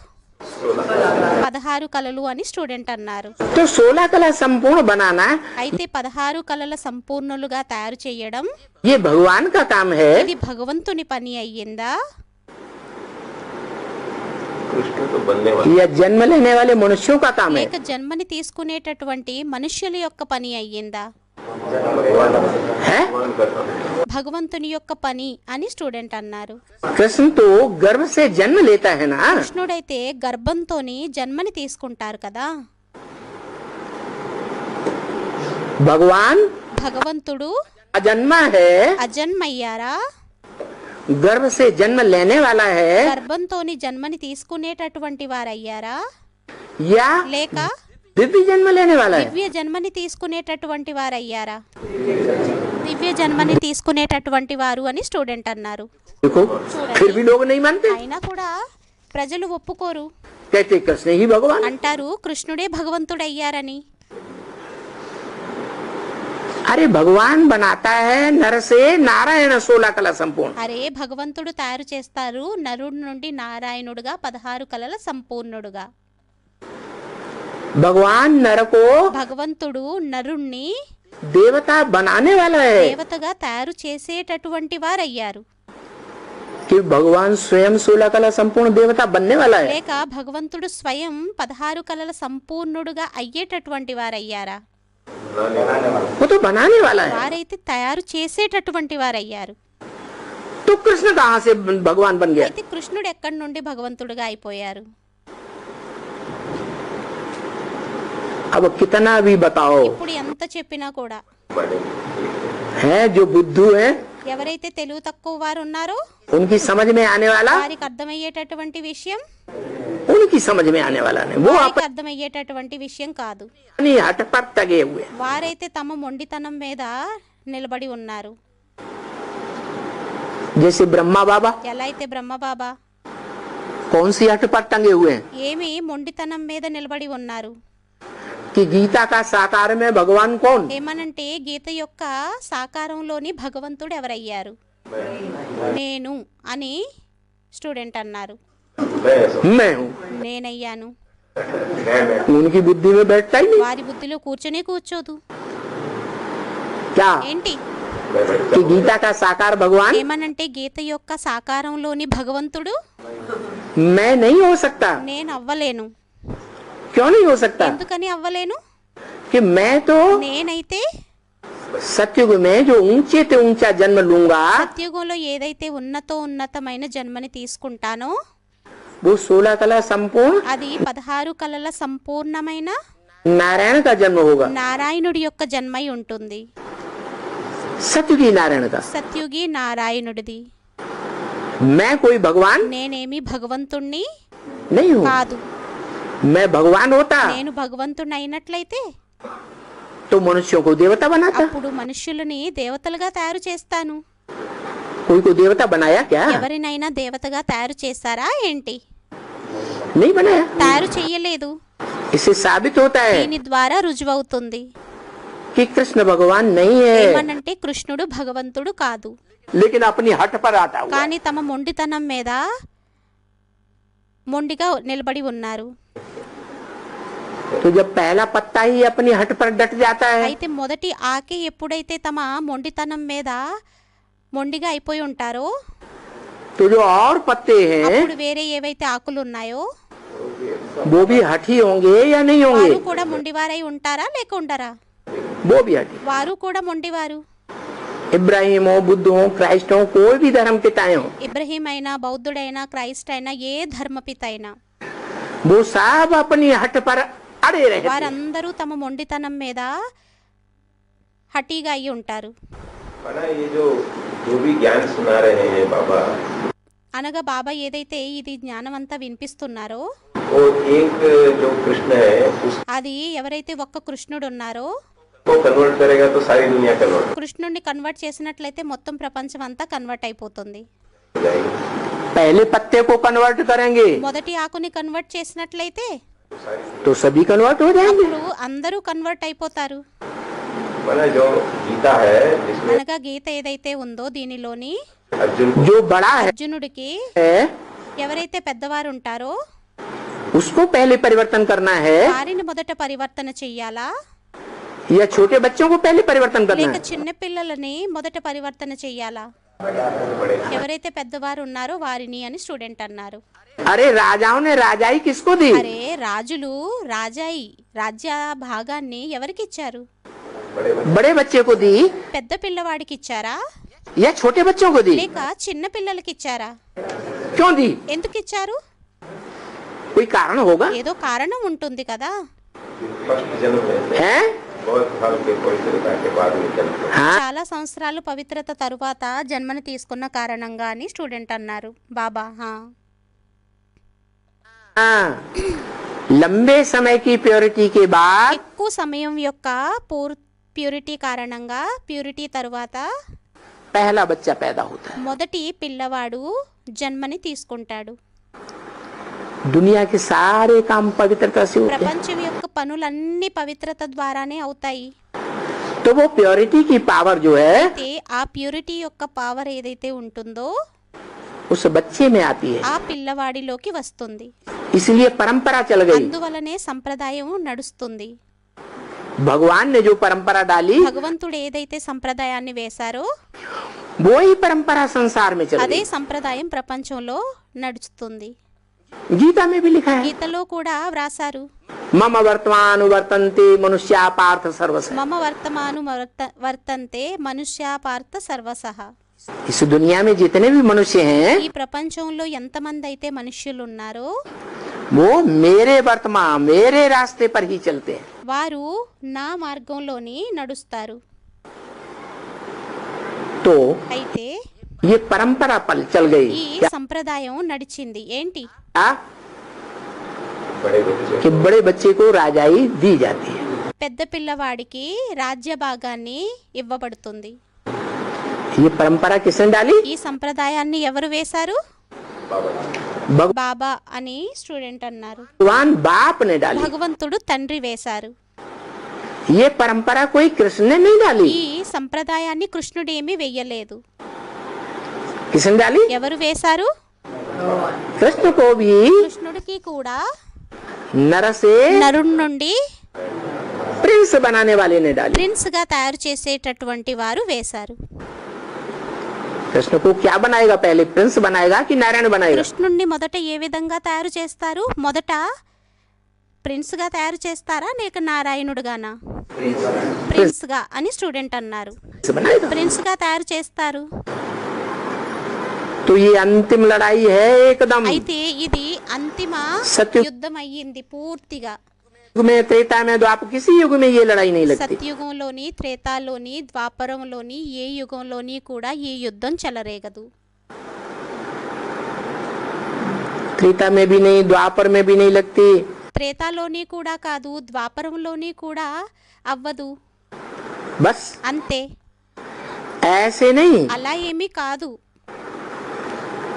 16 కళలు అని స్టూడెంట్ అన్నారు. तो 16 कला संपूर्ण बनाना అయితే 16 కళల సంపూర్ణులుగా తయారు చేయడం ये भगवान का काम है। ఇది భగవంతుని పని అయ్యిందా? कृष्ण तो बनने वाला यह जन्म लेने वाले मनुष्यों का काम है। లేక జన్మని తీసుకునేటటువంటి మనుష్యుల యొక్క పని అయ్యిందా? है? भगवान का काम है। భగవంతుని యొక్క పని అని స్టూడెంట్ అన్నారు. कृष्ण तो गर्भ से जन्म लेता है ना। కృష్ణుడైతే గర్భంతోని జన్మని తీసుకుంటారు కదా. भगवान భగవంతుడు अजन्मा है, అజన్మయ్యారా? गर्भ से जन्म लेने वाला है, గర్భంతోని జన్మని తీసుకునేటటువంటి వారయ్యారా? या లేక दिव्य जन्म लेने वाला है? దివ్య జన్మని తీసుకునేటటువంటి వారయ్యారా? దివ్య జన్మని తీసుకునేటటువంటి వారు అని స్టూడెంట్ అన్నారు. देखो फिर भी लोग नहीं मानते, అయినా కూడా ప్రజలు ఒప్పుకోరు, कहते कृष्ण ही भगवान। అంటారు కృష్ణుడే భగవంతుడయ్యారని. अरे भगवान बनाता है नर से नारायण 16 कला संपूर्ण। అరే భగవంతుడు తయారు చేస్తారు నరుడి నుండి నారాయణుడుగా 16 కళల సంపూర్ణుడుగా. भगवान नर को భగవంతుడు నరుణ్ణి देवता बनाने वाला है, దేవతగా తయారు చేసేటటువంటి వారయ్యారు. कि भगवान स्वयं 16 कला संपूर्ण देवता बनने वाला है। లేక భగవంతుడు స్వయం 16 కళల సంపూర్ణుడుగా అయ్యేటటువంటి వారయ్యారా? वो तो बनाने वाला है। వారైతే తయారు చేసేటటువంటి వారయ్యారు. तो कृष्ण कहाँ से भगवान बन गया? అయితే కృష్ణుడు ఎక్కడి నుండి భగవంతుడుగా అయిపోయారు? अब कितना भी बताओ, ఇప్పుడు ఎంత చెప్పినా కూడా है जो बुद्धू है ఎవరైతే తెలివి తక్కువ వారు ఉన్నారో उनकी समझ में आने वाला, వారికి అర్థమయ్యేటటువంటి విషయం उनकी समझ में आने वाला नहीं। वो వారికి అర్థమయ్యేటటువంటి విషయం కాదు. अपनी हट पर तगे हुए। వారైతే తమ మొండితనం మీద నిలబడి ఉన్నారు. जैसे ब्रह्मा बाबा ఎలా అయితే బ్రహ్మబాబా कौन सी हट पर टंगे हुए हैं? ఏమి మొండితనం మీద నిలబడి ఉన్నారు? कि गीता का साकार में भगवान कौन? ఏమనంటే గీత యొక్క సాకారంలోని భగవంతుడు ఎవరయ్యారు? నేను అని స్టూడెంట్ అన్నారు. मैं हूँ। నేనయ్యాను. उनकी बुद्धि में बैठता ही नहीं। వారి బుద్ధిలో కూర్చొనే కూర్చోదు. क्या ఏంటి? कि गीता का साकार भगवान ఏమనంటే గీత యొక్క సాకారంలోని భగవంతుడు मैं नहीं हो सकता। నేను అవ్వలేను. क्यों नहीं हो सकता? ఎందుకని అవ్వలేను? कि मैं तो నేనైతే सत्युग में जो ऊंचे से ऊंचा जन्म लूंगा, సత్యుగంలో ఏదైతే ఉన్నతమైన జన్మని తీసుకుంటానో वो 16 कला संपूर्ण అది 16 కళల సంపూర్ణమైన नारायण का जन्म होगा। నారాయణుడి యొక్క జన్మై ఉంటుంది. सत्युगी नारायण का। సత్యుగి నారాయణుడిది. मैं कोई भगवान నేనేమి భగవంతుణ్ణి नहीं हूँ। కాదు. मैं भगवान होता నేను భగవంతుణ్ణి అయినట్లయితే तो मनुष्यों को देवता बनाता। అప్పుడు మనుష్యులని దేవతలుగా తయారు చేస్తాను. कोई को देवता बनाया क्या? ఎవరినైనా దేవతగా తయారు చేశారా ఏంటి? नहीं बनाया। తయారు చెయ్యలేదు. इससे साबित होता है దీని ద్వారా రుజువవుతుంది कि कृष्ण भगवान नहीं है, ఏమనంటే కృష్ణుడు భగవంతుడు కాదు, लेकिन अपनी हट पर आता हुआ। కానీ తమ మొండితనం మీద మొండిగా నిలబడి ఉన్నారు. तो जब पहला पत्ता ही अपनी हट पर डट जाता है, అయితే మొదటి ఆకే ఎప్పుడైతే తమ మొండితనం మీద మొండిగా అయిపోయి ఉంటారో तो जो और पत्ते हैं అప్పుడు వేరే ఏవైతే ఆకులు ఉన్నాయో वो भी हठी होंगे या नहीं వారు होंगे? కూడా మొండివారై ఉంటారా లేక ఉండరా? वो भी हठी। వారు కూడా మొండివారు. इब्राहिम हो, बुद्ध हो, क्राइस्ट हो, कोई भी धर्म पिताएं हो, ఇబ్రహీం అయినా బౌద్ధుడైనా క్రైస్ట్ అయినా ఏ ధర్మపిత అయినా वो सब अपनी हट पर अड़े रहते हैं। వారందరూ తమ మొండితనం మీద హఠీగా అయి ఉంటారు. माना ये जो भी ज्ञान सुना रहे हैं बाबा, అనగా బాబా ఏదైతే ఇది జ్ఞానం అంతా వినిపిస్తున్నారో वो एक जो कृष्ण है అది ఎవరైతే ఒక్క కృష్ణుడు ఉన్నారో उसको कन्वर्ट करेगा तो सारी दुनिया कन्वर्ट కృష్ణుడిని కన్వర్ట్ చేసినట్లయితే మొత్తం ప్రపంచం అంతా కన్వర్ట్ అయిపోతుంది. हो जाएगी। पहले पत्ते को कन्वर्ट करेंगे మొదటి ఆకుని కన్వర్ట్ చేసినట్లయితే तो सभी कन्वर्ट हो जाएंगे। అప్పుడు అందరూ కన్వర్ట్ అయిపోతారు. माना जो गीता है जिसमें అనగా గీత ఏదైతే ఉందో దీనిలోని अर्जुन को जो बड़ा అర్జునుడికి है ఎవరైతే పెద్దవారు ఉంటారో उसको पहले परिवर्तन करना है వారిని మొదట పరివర్తన చెయ్యాలా या छोटे बच्चों को पहले परिवर्तन करना లేక है? చిన్న పిల్లలని మొదట పరివర్తన చెయ్యాలా? ఎవరైతే పెద్దవారు ఉన్నారో వారిని అని స్టూడెంట్ అన్నారు. अरे राजाओं ने राजाई किसको दी? అరే రాజులు రాజ్య భాగాన్ని ఎవరికి ఇచ్చారు? बड़े बच्चे को दी పెద్ద పిల్లవాడికి ఇచ్చారా या छोटे बच्चों को दी? లేక చిన్న పిల్లలకి ఇచ్చారా? क्यों दी? ఎందుకు ఇచ్చారు? कोई कारण होगा? ఏదో కారణం ఉంటుంది కదా. फर्स्ट जन्म में है? बहुत साल के पवित्रता के बाद निकलते हैं। हाँ చాలా సంవత్సరాలు పవిత్రత తరువాత జన్మను తీసుకున్న కారణంగా అని స్టూడెంట్ అన్నారు బాబా. हाँ। लंबे समय की प्योरिटी के बाद ఎక్కువ సమయం యొక్క ప్యూరిటీ కారణంగా ప్యూరిటీ తరువాత पहला बच्चा पैदा होता है। మొదటి పిల్లవాడు జన్మని తీసుకుంటాడు. दुनिया के सारे काम पवित्रता से होते हैं। ప్రపంచం యొక్క పనులన్నీ పవిత్రత ద్వారానే అవుతాయి. तो वो प्योरिटी की पावर जो है అయితే ఆ ప్యూరిటీ యొక్క పవర్ ఏదైతే ఉంటుందో उस बच्चे में आती है, ఆ పిల్లవాడిలోకి వస్తుంది. इसलिए परंपरा चल गई। అందువలనే సంప్రదాయం నడుస్తుంది. भगवान ने जो परंपरा डाली భగవంతుడు ఏదైతే సంప్రదాయాన్ని వేశారో वो ही परंपरा संसार में चल అదే गई। సంప్రదాయం ప్రపంచంలో నడుస్తుంది. गीता में भी लिखा है గీతలో కూడా వ్రాసారు. मम वर्तमान वर्तन्ते मनुष्या पार्थ सर्वस। మమ వర్తమాను వర్తంతే మనుష్య పార్థ సర్వసః. इस दुनिया में जितने भी मनुष्य हैं ఈ ప్రపంచంలో ఎంతమంది అయితే మనుష్యులు ఉన్నారో वो मेरे वर्तमान मेरे रास्ते पर ही चलते हैं। వారు నా మార్గంలోని నడుస్తారు. तो అయితే ये परंपरा पल चल गई ఈ సంప్రదాయం నడిచింది ఏంటి? क्या? बड़े बच्चे कि बड़े बच्चे को राजाई दी जाती है। పెద్ద పిల్లవాడికి రాజ్య భాగాన్ని ఇవ్వబడుతుంది. ये परंपरा किसने डाली? ఈ సంప్రదాయాన్ని ఎవరు వేశారు? भगवान బాబా అని స్టూడెంట్ అన్నారు. बाप ने डाली। భగవంతుడు తండ్రి వేశారు. ये परंपरा कोई कृष्ण ने नहीं डाली। ఈ సంప్రదాయాన్ని కృష్ణుడు ఏమీ వెయ్యలేదు. किसने डाली? ఎవరు వేశారు? कृष्ण को भी కృష్ణుడికి కూడా नर से నరుడి నుండి प्रिंस बनाने वाले ने डाली। ప్రిన్స్ గా తయారు చేసేటటువంటి వారు వేశారు. कृष्ण को क्या बनाएगा? पहले प्रिंस बनाएगा कि नारायण बनाएगा? కృష్ణుడిని మొదట ఏ విధంగా తయారు చేస్తారు? మొదట ప్రిన్స్ గా తయారు చేస్తారా లేక నారాయణుడుగానా? ప్రిన్స్ గా అని స్టూడెంట్ అన్నారు. प्रिंस बनाएगा। ప్రిన్స్ గా తయారు చేస్తారు. तो ये अंतिम लड़ाई है एकदम। అయితే ఇది అంతిమ సత్యు- యుద్ధం అయ్యింది పూర్తిగా. युग में त्रेता में द्वापर किसी युग में ये लड़ाई नहीं लगती। సత్యుగంలోని త్రేతాలోని ద్వాపరంలోని ఏ యుగంలోని కూడా ఈ యుద్ధం చెలరేగదు. त्रेता में भी नहीं, द्वापर में भी नहीं लगती। త్రేతాలోని కూడా కాదు, ద్వాపరంలోని కూడా అవ్వదు. बस అంతే. ऐसे नहीं అలా ఏమీ కాదు.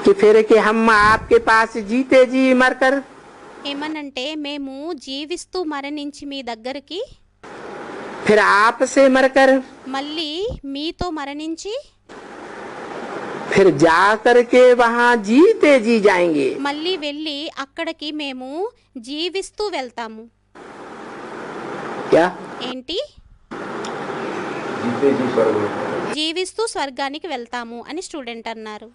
कि फिर कि हम आपके पास जीते जी मरकर ఏమనంటే మేము జీవిస్తూ మరణించి మీ దగ్గరికి फिर आपसे मरकर మళ్ళీ మీతో మరణించి फिर जाकर के वहाँ जीते जी जाएंगे। మళ్ళీ వెళ్ళి అక్కడికి మేము జీవిస్తూ వెళ్తాము. क्या? ఏంటి? जीते जी स्वर्ग में జీవిస్తూ స్వర్గానికి వెళ్తాము అని స్టూడెంట్ అన్నారు.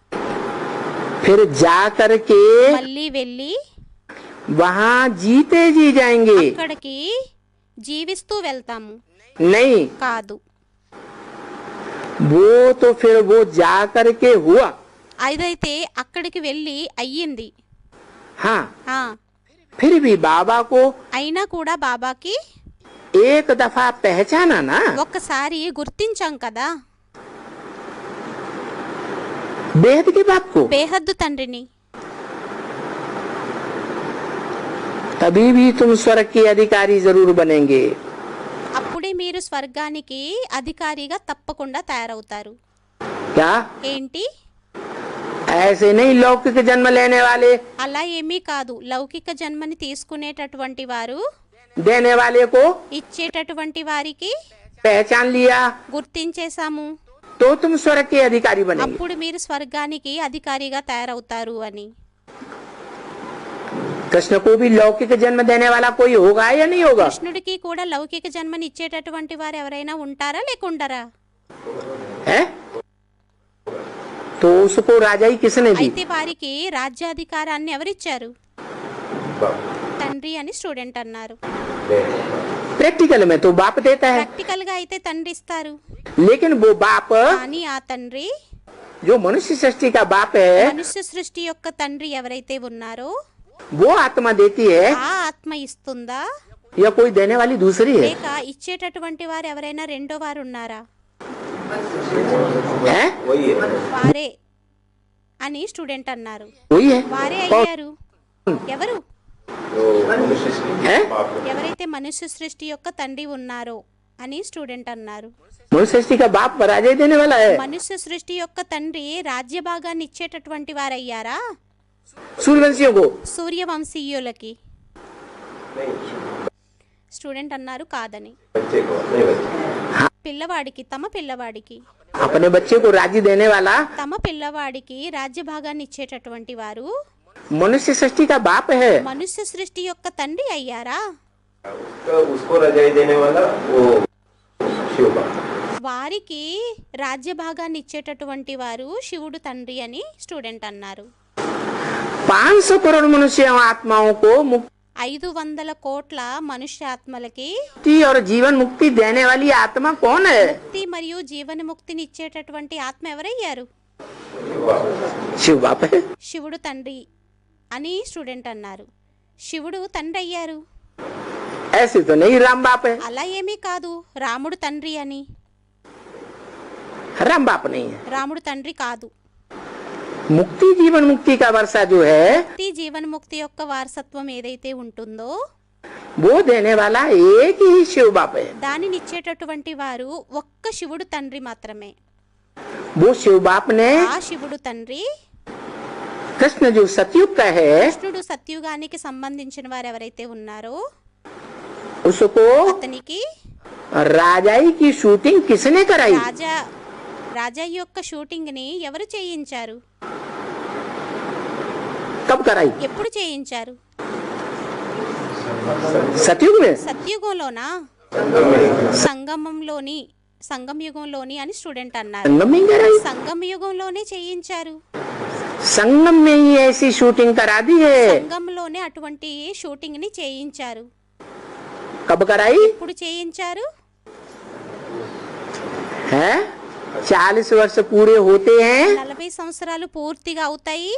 फिर जाकर के మళ్ళీ వెళ్ళి वहाँ जीते जी जाएंगे। అక్కడికి జీవిస్తూ వెళ్తాము नहीं, కాదు. वो तो फिर वो जा करके हुआ। అదైతే అక్కడికి వెళ్ళి అయ్యింది. हाँ, ఆ, फिर भी बाबा को అయినా కూడా బాబాకి एक दफा पहचाना ना, ఒక్కసారి గుర్తించాం కదా बेहद के बाप को, బేహద్దు తండ్రిని. तभी भी तुम स्वर्ग के अधिकारी जरूर बनेंगे। అప్పుడే మీరు స్వర్గానికి అధికారిగా తప్పకుండా తయారవుతారు. क्या ఏంటి? ऐसे नहीं लौकिक जन्म लेने वाले, అలా ఏమీ కాదు. లౌకిక జన్మని తీసుకునేటటువంటి వారు देने वाले को ఇచ్చేటటువంటి వారికి पहचान लिया గుర్తించేశాము, तो तुम स्वर्ग के अधिकारी बनेंगे। అప్పుడు మీరు స్వర్గానికి అధికారిగా తయారవుతారు అని. कृष्ण को भी लौकिक जन्म देने वाला कोई होगा या नहीं होगा? కృష్ణుడికి కూడా లౌకిక జన్మని ఇచ్చేటటువంటి వారు ఎవరైనా ఉంటారా లేకుండరా? है? तो उसको राजाई किसने दी? అయితే వారికి రాజ్యాధికారాన్ని ఎవరిచ్చారు? తండ్రి అని స్టూడెంట్ అన్నారు. प्रैक्टिकल में तो बाप देता है, ప్రాక్టికల్ గా అయితే తండ్రి ఇస్తారు. लेकिन वो बाप కానీ ఆ తండ్రి जो मनुष्य सृष्टि का बाप है, మనుష్య సృష్టి యొక్క తండ్రి ఎవరైతే ఉన్నారో वो आत्मा देती है ఆ ఆత్మ ఇస్తుందా या कोई देने वाली दूसरी है? లేక ఇచ్చేటటువంటి వారు ఎవరైనా రెండో వారు ఉన్నారా? है? वही है వారే అని స్టూడెంట్ అన్నారు. वही है। వారే कौन? అయ్యారు. ఎవరు? जो मनुष्य सृष्टि है? बाप है। ఎవరైతే మనుష్య సృష్టి యొక్క తండ్రి ఉన్నారో అని స్టూడెంట్ అన్నారు. मनुष्य सृष्टि का बाप राजाई देने वाला है। మనుష్య సృష్టి యొక్క తండ్రి రాజ్య భాగాన్ని ఇచ్చేటటువంటి వారయ్యారా? सूर्यवंशियों को సూర్యవంశీయులకి. नहीं, స్టూడెంట్ అన్నారు కాదని. बच्चे को नहीं, बच्चे పిల్లవాడికి తమ పిల్లవాడికి अपने बच्चे को राज्य देने वाला తమ పిల్లవాడికి రాజ్య భాగాన్ని ఇచ్చేటటువంటి వారు मनुष्य सृष्टि का बाप है। మనుష్య సృష్టి యొక్క తండ్రి అయ్యారా? उसको रजाई देने वाला वो शिव बाप। వారికి రాజ్య భాగాన్ని ఇచ్చేటటువంటి వారు శివుడు తండ్రి అని స్టూడెంట్ అన్నారు. 500 करोड़ मनुष्य आत्माओं को 500 కోట్ల మనుష్యాత్మలకి मुक्ति और जीवन मुक्ति देने वाली आत्मा कौन है? ముక్తి మరియు జీవనముక్తిని ఇచ్చేటటువంటి ఆత్మ ఎవరయ్యారు? शिव बाप है। శివుడు తండ్రి అని స్టూడెంట్ అన్నారు. శివుడు తండ్రి అయ్యారు. ऐसे तो नहीं राम बाप है, అలా ఏమీ కాదు. రాముడు తండ్రి అని. राम बाप नहीं है। రాముడు తండ్రి కాదు. मुक्ति जीवन मुक्ति का वर्षा जो है ముక్తి జీవన్ముక్తి యొక్క వారసత్వం ఏదైతే ఉంటుందో वो देने वाला एक ही शिव बाप है। దానిని ఇచ్చేటటువంటి వారు ఒక్క శివుడు తండ్రి మాత్రమే. वो शिव बाप ने ఆ శివుడు తండ్రి कृष्ण जो सतयुग का है కృష్ణుడు సత్యుగానికి సంబంధించిన వారు ఎవరైతే ఉన్నారో उसको అతనికి राजाई की शूटिंग किसने कराई? రాజా యొక్క షూటింగ్ ని ఎవరు చేయించారు? कब कराई? ఎప్పుడు చేయించారు? सतयुग में। సత్యుగంలోనా? సంగమ యుగంలోని అని స్టూడెంట్ అన్నారు. संगम में कराई। సంగమ యుగంలోనే చేయించారు. संगम में ही ऐसी शूटिंग करा दी है। సంగంలోనే అటువంటి షూటింగ్ ని చేయించారు. कब कराई ఎప్పుడు చేయించారు? है? 40 वर्ष पूरे होते हैं 40 సంవత్సరాలు పూర్తిగా అవుతాయి.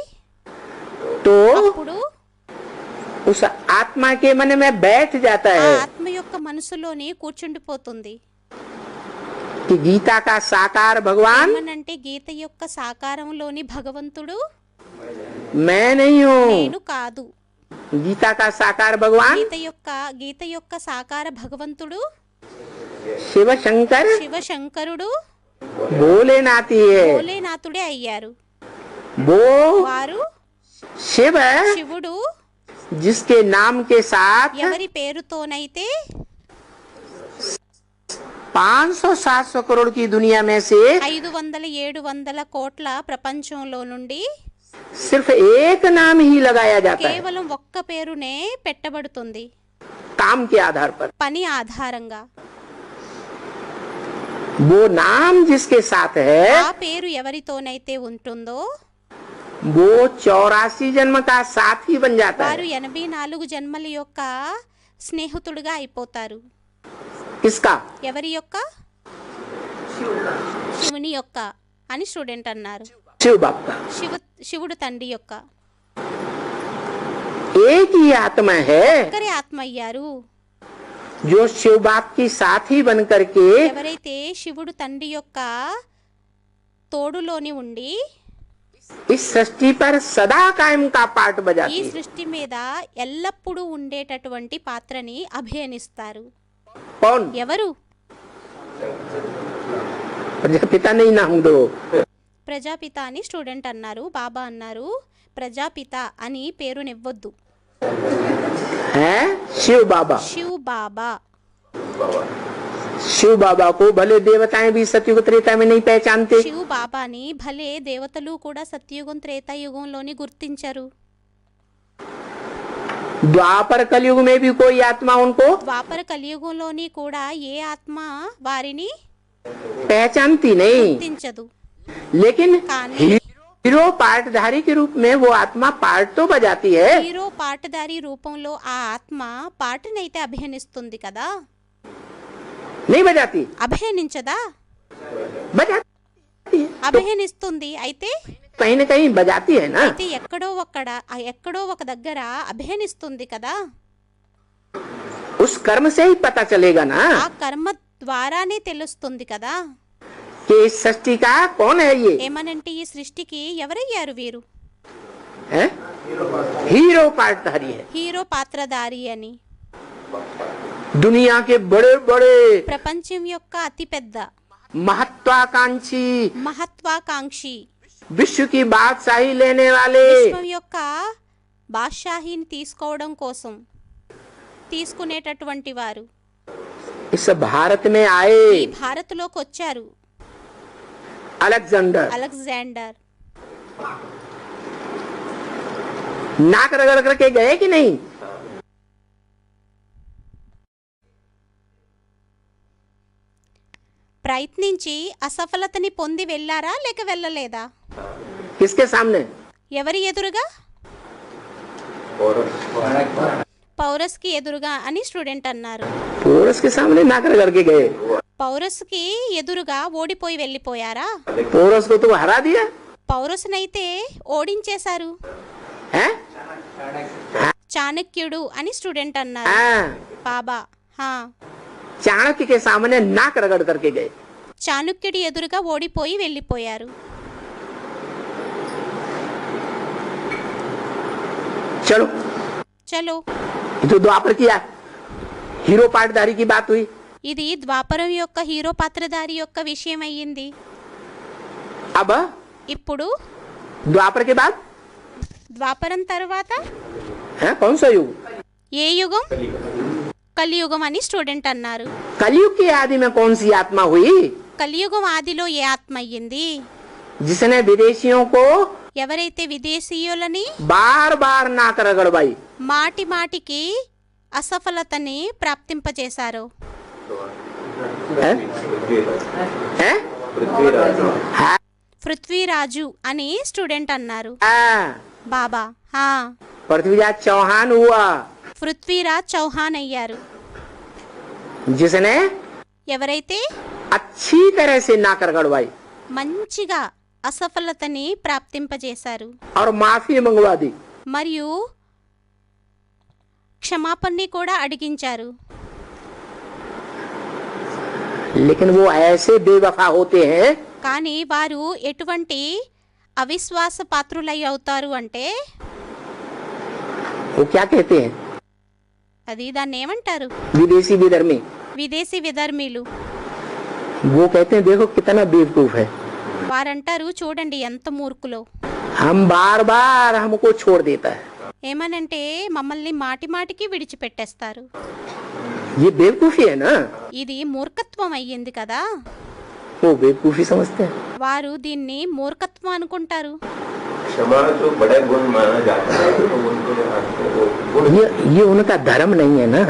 तो అప్పుడు उस आत्मा के मन में बैठ जाता ఆ है ఆత్మ యొక్క మనసులోని కూర్చుండిపోతుంది. कि गीता का साकार भगवान ఏమనంటే గీత యొక్క సాకారంలోని భగవంతుడు मैं नहीं हूँ। నేను కాదు. गीता का साकार भगवान గీత యొక్క సాకార భగవంతుడు शिव शंकर శివశంకరుడు भोलेनाथ ही है। భోలేనాథుడే అయ్యారు. वो వారు शिव శివుడు जिसके नाम के साथ ఎవరి పేరుతోనైతే 500-700 करोड़ की दुनिया में से 500-700 కోట్ల ప్రపంచంలో నుండి सिर्फ एक नाम ही लगाया जाता है కేవలం ఒక్క పేరునే పెట్టబడుతుంది. काम के आधार पर। పని ఆధారంగా. वो नाम जिसके साथ है ఆ పేరు ఎవరితోనైతే ఉంటుందో वो 84 जन्म का साथी बन जाता వారు है। 84 జన్మల యొక్క స్నేహితుడుగా అయిపోతారు. किसका? ఎవరి యొక్క? శివుని యొక్క అని స్టూడెంట్ అన్నారు. शिव बाप का। శివుడు తండ్రి యొక్క एक ही आत्मा है ఒక్కరే ఆత్మ అయ్యారు. जो शिव बाप की साथी बन करके ఎవరైతే శివుడు తండ్రి యొక్క తోడులోని ఉండి इस सृष्टि पर सदा कायम का पाठ ఈ बजाती है। సృష్టి మీద ఎల్లప్పుడూ ఉండేటటువంటి పాత్రని అభినయిస్తారు. कौन? ఎవరు? प्रजापिता नहीं ना हम दो। ప్రజాపిత అని స్టూడెంట్ అన్నారు. బాబా అన్నారు ప్రజాపిత అని పేరునివ్వొద్దు. है शिव बाबा। శివ్ బాబా. शिव बाबा को भले देवताएं भी सतयुग त्रेता में नहीं पहचानते, శివ్ బాబాని భలే దేవతలు కూడా సత్యయుగం త్రేతాయుగంలోని గుర్తించరు. द्वापर कलयुग में भी कोई आत्मा उनको ద్వాపర కలియుగంలోని కూడా ఏ ఆత్మ వారిని पहचानती नहीं। గుర్తించదు. लेकिन కానీ हीरो पार्टधारी के रूप में वो आत्मा पार्ट तो बजाती है। హీరో పాటదారి రూపంలో ఆ ఆత్మ పాటనైతే అభినయిస్తుంది కదా. नहीं बजाती? అభినయించదా? बजाती है। అభినయిస్తుంది. అయితే कहीं न कहीं बजाती है ना। అయితే ఎక్కడో ఒక దగ్గర అభినయిస్తుంది కదా. उस कर्म से ही पता चलेगा ना ఆ కర్మ ద్వారానే తెలుస్తుంది కదా. कि इस सृष्टि का कौन है ये ఏమనంటే ఈ సృష్టికి ఎవరయ్యారు వీరు? है? हीरो पार्टधारी है। హీరో పాత్రధారి అని. दुनिया के बड़े बड़े ప్రపంచం యొక్క అతిపెద్ద महत्वाकांक्षी మహత్వాకాంక్షి विश्व की बादशाही लेने वाले విశ్వం యొక్క బాద్షాహీని తీసుకోవడం కోసం తీసుకునేటటువంటి వారు इस भारत में आए। ఈ భారత్లోకి వచ్చారు. अलेक्जेंडर అలెగ్జాండర్ नाक रगड़ करके गए कि नहीं? ప్రయత్నించి అసఫలతని పొంది వెళ్ళారా లేక వెళ్ళలేదా? किसके सामने? ఎవరి ఎదురుగా? और పౌరస్కి ఎదురుగా అని స్టూడెంట్ అన్నారు. पोरस के सामने नाक रगड़ के गए। పౌరస్కి ఎదురుగా ఓడిపోయి వెళ్ళిపోయారా? पोरस को तो हरा दिया పౌరస్నైతే ఓడించేశారు. है? చాణక్యుడు అని స్టూడెంట్ అన్నారు. हाँ, బాబా హా चाणक्य के सामने नाक रगड़ करके गए। చాణక్యుడి ఎదురుగా ఓడిపోయి వెళ్ళిపోయారు. चलो చలో ये तो द्वापर किया हीरो पार्टधारी की बात हुई। ఇది ద్వాపరం యొక్క హీరో పాత్రధారి యొక్క విషయం అయ్యింది. अब ఇప్పుడు द्वापर के बाद ద్వాపరం తర్వాత है कौन सा युग? ఏ యుగం? కలియుగం అని స్టూడెంట్ అన్నారు. कलयुग की आदि में कौन सी आत्मा हुई కలియుగం ఆదిలో ఏ ఆత్మ అయ్యింది? जिसने विदेशियों को ఎవరైతే విదేశీయులని बार बार नाक रगड़वाई? మాటి మాటికి అసఫలతని ప్రాప్తింపజేశారో है? है? पृथ्वीराज हाँ, పృథ్వీరాజు అని స్టూడెంట్ అన్నారు. हाँ, బాబా హా पृथ्वीराज चौहान हुआ పృథ్వీరాజ్ చౌహాన్ అయ్యారు. जिसने ఎవరైతే अच्छी तरह से नाक रगड़वाई మంచిగా అసఫలతని ప్రాప్తింపజేశారు और माफी मंगवा दी। మరియు క్షమాపణని కూడా అడిగించారు. लेकिन वो ऐसे बेवफा होते हैं కానీ వారు ఎటువంటి అవిశ్వాస పాత్రులై అవుతారు అంటే वो क्या कहते हैं అది దాన్ని ఏమంటారు? विदेशी विधर्मी। విదేశీ విధర్మీలు. वो कहते हैं देखो कितना बेवकूफ है, వారంటారు చూడండి ఎంత మూర్ఖులో. हम बार बार हमको छोड़ देता है। ఏమనంటే మమ్మల్ని మాటి మాటికి విడిచిపెట్టేస్తారు. ये बेवकूफी है ना। ఇది మూర్ఖత్వం అయ్యింది కదా. वो बेवकूफी समझते हैं। వారు దీన్ని మూర్ఖత్వం అనుకుంటారు. क्षमा जो बड़ा गुण माना जाता है तो उनको वो गुण ये उनका धर्म नहीं है ना।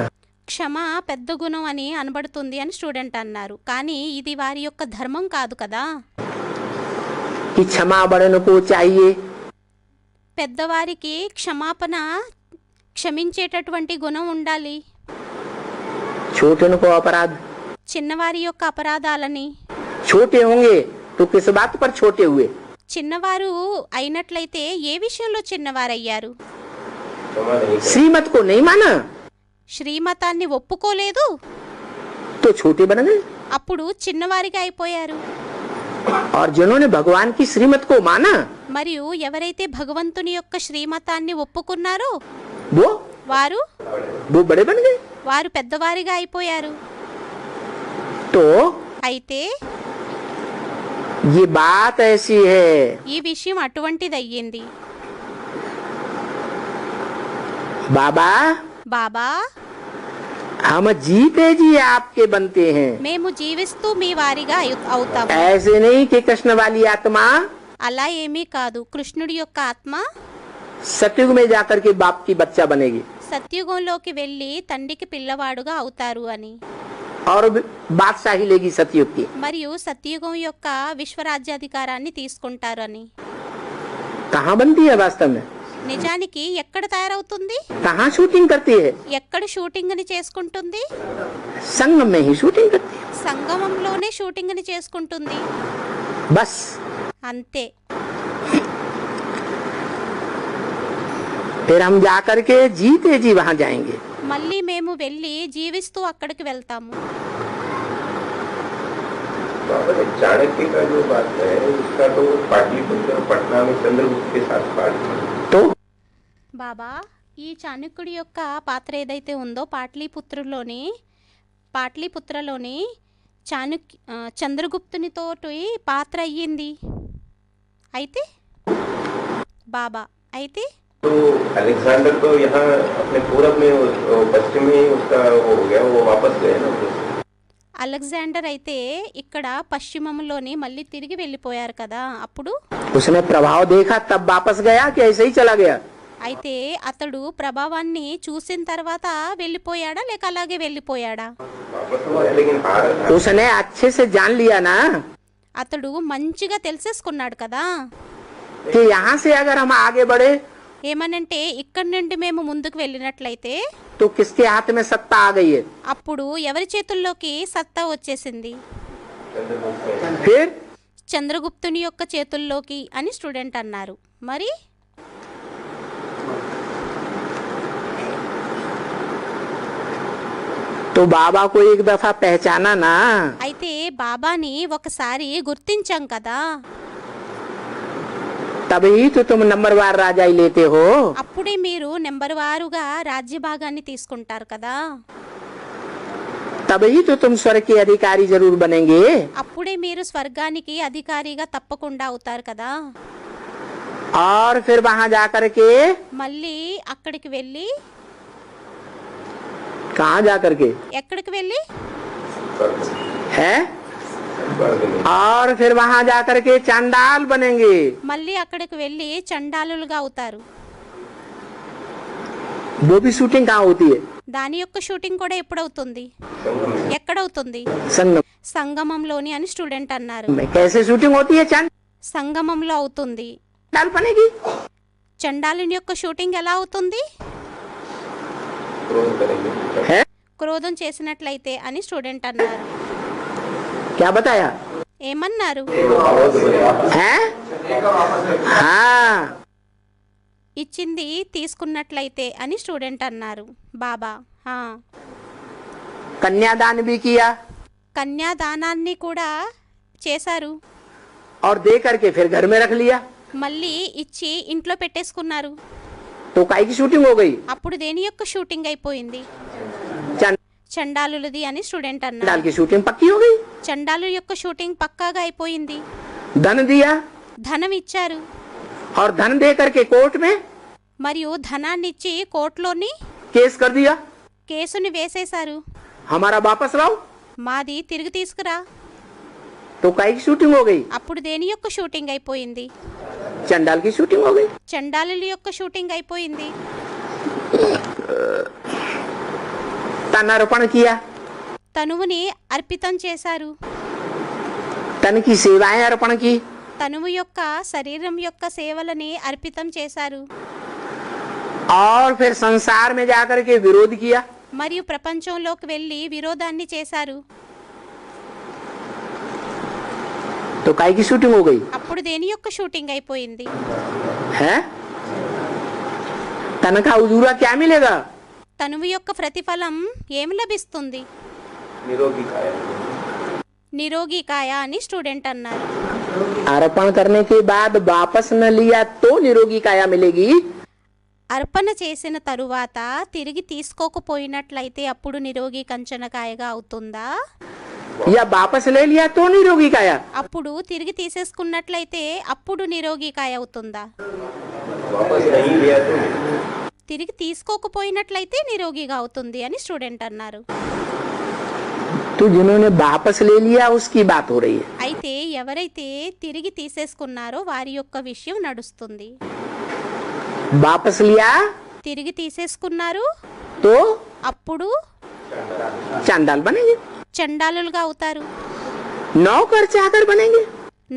క్షమ పెద్ద గుణం అని అనబడుతుంది అని స్టూడెంట్ అన్నారు. కానీ ఇది వారి యొక్క ధర్మం కాదు కదా. कि क्षमा बड़न को चाहिए। పెద్దవారికి క్షమించేటటువంటి గుణం ఉండాలి. छोटे को अपराध, చిన్నవారి యొక్క అపరాధాలని. छोटे होंगे तो किस बात पर छोटे हुए? చిన్నవారు అయినట్లయితే ఏ విషయంలో చిన్నవారయ్యారు? क्षमा नहीं कर श्रीमत को नहीं माना శ్రీమతాన్ని ఒప్పుకోలేదు, तो छोटे बन गए, అప్పుడు చిన్నవారిగా అయిపోయారు. और जिन्होंने भगवान की श्रीमत को माना మరియు ఎవరైతే భగవంతుని యొక్క శ్రీమతాన్ని ఒప్పుకున్నారో वो వారు बड़े बन गए. వారు పెద్దవారిగా అయిపోయారు. तो అయితే ये बात ऐसी है, ఈ విషయం అటువంటిదయ్యింది. बाबा బాబా, हम जीते जी आपके बनते हैं. మేము జీవిస్తూ మీ వారిగా అవుతాము. ऐसे नहीं कि कृष्ण वाली आत्मा అలా ఏమీ కాదు. కృష్ణుడి యొక్క ఆత్మ सतयुग में जाकर के बाप की बच्चा बनेगी సత్యుగంలోకి వెళ్ళి తండ్రికి పిల్లవాడుగా అవుతారు అని, और बादशाही लेगी सतयुग की. మరియు సత్యుగం యొక్క విశ్వరాజ్యాధికారాన్ని తీసుకుంటారు అని. कहाँ बनती है वास्तव में? నిజానికి ఎక్కడ తయారవుతుంది? कहाँ शूटिंग करती है? ఎక్కడ షూటింగ్ ని చేసుకుంటుంది? संगम में ही शूटिंग करती है. సంగమంలోనే షూటింగ్ ని చేసుకుంటుంది. बस అంతే. फिर हम जाकर के जीते जी वहाँ जाएंगे. మళ్ళీ మేము వెళ్ళి జీవిస్తూ అక్కడికి వెళ్తాము. बाबा ने चाणक्य का जो बात है उसका तो पाटलिपुत्र और पटना में चंद्रगुप्त के साथ पाठ था. तो బాబా, ఈ చాణక్యుడి యొక్క పాత్ర ఏదైతే ఉందో పాట్లీపుత్రలోని చంద్రగుప్తునితోటి పాత్ర అయ్యింది. అయితే బాబా, అయితే तो अलेक्जेंडर तो यहाँ अपने पूरब में पश्चिम में उसका वो हो गया, वो वापस गए ना. అలెగ్జాండర్ అయితే ఇక్కడ పశ్చిమంలోని మళ్ళీ తిరిగి వెళ్ళిపోయారు కదా. అప్పుడు उसने प्रभाव देखा तब वापस गया कि ऐसे ही चला गया? అయితే అతడు ప్రభావాన్ని చూసిన తర్వాత వెళ్ళిపోయాడా లేక అలాగే వెళ్ళిపోయాడా? वापस तो गया लेकिन हार था. उसने अच्छे से जान लिया ना అతడు మంచిగా తెలిసేసుకున్నాడు కదా. कि यहाँ से अगर हम आगे बढ़े ఏమనంటే ఇక్కడి నుండి మేము ముందుకు వెళ్ళినట్లయితే तो किसके हाथ में सत्ता आ गई है? అప్పుడు ఎవరి చేతుల్లోకి సత్తా వచ్చేసింది? फिर చంద్రగుప్తుని యొక్క చేతుల్లోకి అని స్టూడెంట్ అన్నారు. మరి तो बाबा को एक दफा पहचाना ना, అయితే బాబాని ఒకసారి గుర్తించాం కదా. तभी तो तुम नंबरवार राजा ही लेते हो. అప్పుడే మీరు నెంబర్ వారుగా రాజ్య భాగాన్ని తీసుకుంటారు కదా. तभी तो तुम स्वर्ग के अधिकारी जरूर बनेंगे. అప్పుడే మీరు స్వర్గానికి అధికారిగా తప్పకుండా అవుతారు కదా. और फिर वहाँ जाकर के మళ్ళీ అక్కడికి వెళ్ళి कहाँ जाकर के ఎక్కడికి వెళ్ళి है, और फिर वहाँ जाकर के चांडाल बनेंगे. మళ్ళీ అక్కడికి వెళ్ళి చండాలులుగా అవుతారు. वो भी शूटिंग कहाँ होती है? దాని యొక్క షూటింగ్ కూడా ఎప్పుడవుతుంది? ఎక్కడవుతుంది? संगम సంగమంలోని అని స్టూడెంట్ అన్నారు. में. कैसे शूटिंग होती है? సంగమంలో అవుతుంది. चांडाल बनेगी. చండాలుని యొక్క షూటింగ్ ఎలా అవుతుంది? क्रोध करेंगे. है క్రోధం చేసినట్లయితే అని స్టూడెంట్ అన్నారు. क्या बताया ఏమన్నారు? है? हाँ, ఇచ్చింది తీసుకున్నట్లయితే అని స్టూడెంట్ అన్నారు. బాబా कन्यादान भी किया కన్యాదానాన్ని కూడా చేశారు. और दे करके फिर घर में रख लिया. మళ్ళీ ఇచ్చి ఇంట్లో పెట్టేసుకున్నారు. तो काई की शूटिंग हो गई? అప్పుడు దేని యొక్క షూటింగ్ అయిపోయింది? చండాలులది అని స్టూడెంట్ అన్నారు. चांडाल की शूटिंग पक्की हो गई. చండాలు యొక్క షూటింగ్ పక్కాగా అయిపోయింది. धन दिया ధనం ఇచ్చారు. और धन दे करके कोर्ट में మరియు ధనాన్ని ఇచ్చి కోర్టులోని केस कर दिया. కేసుని వేసేశారు. हमारा वापस लाओ. మాది తిరిగి తీసుకురా. तो काई की शूटिंग हो गई? అప్పుడు దేని యొక్క షూటింగ్ అయిపోయింది? चांडाल की शूटिंग हो गई. చండాలుల యొక్క షూటింగ్ అయిపోయింది. तनार्पण किया, తనువుని అర్పితం చేశారు. तन की सेवाएं अर्पण की. తనువు యొక్క శరీరం యొక్క సేవలని అర్పితం చేశారు और फिर संसार में जाकर के विरोध किया। మరియు ప్రపంచంలోకి వెళ్ళి విరోధాన్ని చేశారు तो काय की शूटिंग हो गई అప్పుడు దేని యొక్క షూటింగ్ అయిపోయింది है? तन का उजूरा क्या मिलेगा? తనువు యొక్క ప్రతిఫలం ఏమి లభిస్తుంది निरोगी काया నిరోగి కాయ అని స్టూడెంట్ అన్నారు अर्पण करने के बाद वापस न लिया तो निरोगी काया मिलेगी। అర్పణ చేసిన తరువాత తిరిగి తీసుకోకపోయినట్లయితే అప్పుడు నిరోగి కంచనకాయగా అవుతుందా या वापस ले लिया तो निरोगी काया। అప్పుడు తిరిగి తీసేసుకున్నట్లయితే అప్పుడు నిరోగి కాయ అవుతుందా वापस नहीं लिया तो తిరిగి తీసుకోకపోయినట్లయితే నిరోగిగా అవుతుంది అని స్టూడెంట్ అన్నారు तो जिन्होंने वापस ले लिया उसकी बात हो रही है। అయితే ఎవరైతే తిరిగి తీసేసుకున్నారో వారి యొక్క విషయం నడుస్తుంది वापस लिया తిరిగి తీసేసుకున్నారు तो అప్పుడు चांडाल बनेंगे, చండాలులుగా అవుతారు नौकर चाकर बनेंगे।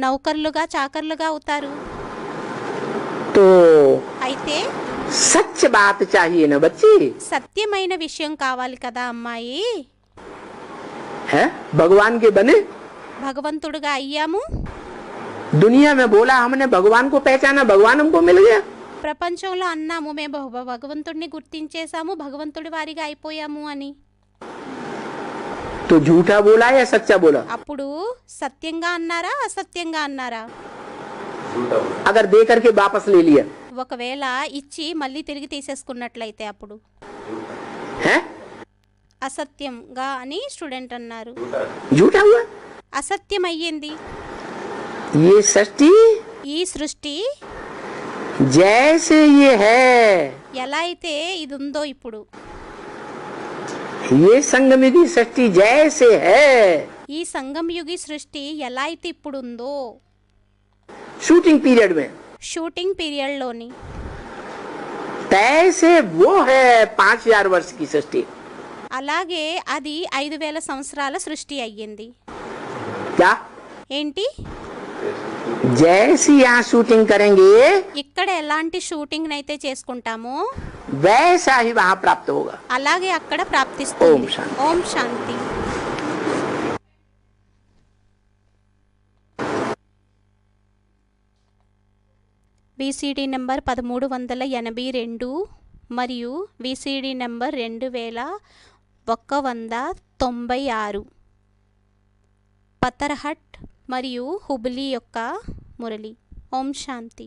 నౌకర్లుగా చాకర్లుగా అవుతారు तो అయితే सच बात चाहिए ना बच्ची, సత్యమైన విషయం కావాలి కదా అమ్మాయి है? भगवान के बने భగవంతుడుగా అయ్యాము दुनिया में बोला हमने भगवान को पहचाना, भगवान हमको मिल गया। ప్రపంచంలో అన్నాము మేము భగవంతుడిని గుర్తించేశాము భగవంతుడి వారిగా అయిపోయాము అని तो झूठा बोला या सच्चा बोला? అప్పుడు సత్యంగా అన్నారా అసత్యంగా అన్నారా झूठा बोला अगर दे करके वापस ले लिया ఒకవేళ ఇచ్చి మళ్ళీ తిరిగి తీసేసుకున్నట్లయితే అప్పుడు है, అసత్యంగా అని స్టూడెంట్ అన్నారు झूठा हुआ। అసత్యం అయ్యింది ये सृष्टि ఈ సృష్టి जैसे ये है, ఎలా అయితే ఇది ఉందో ఇప్పుడు ये संगमिति सृष्टि जैसे है, ఈ సంగమయుగి సృష్టి ఎలా అయితే ఇప్పుడు ఉందో शूटिंग पीरियड में షూటింగ్ పీరియడ్లోని तैसे वो है 5000 वर्ष की सृष्टि। అలాగే అది 5000 సంవత్సరాల సృష్టి అయ్యింది क्या ఏంటి जैसी यहाँ शूटिंग करेंगे ఇక్కడ ఎలాంటి షూటింగ్ అయితే చేసుకుంటామో वैसा ही वहाँ प्राप्त होगा। అలాగే అక్కడ ప్రాప్తిస్తుంది ఓం శాంతి. ఓం శాంతి విసిడి నెంబర్ 1382 మరియు విసిడి నెంబర్ 2196 పతర్హట్ మరియు హుబ్లీ యొక్క మురళి ఓం శాంతి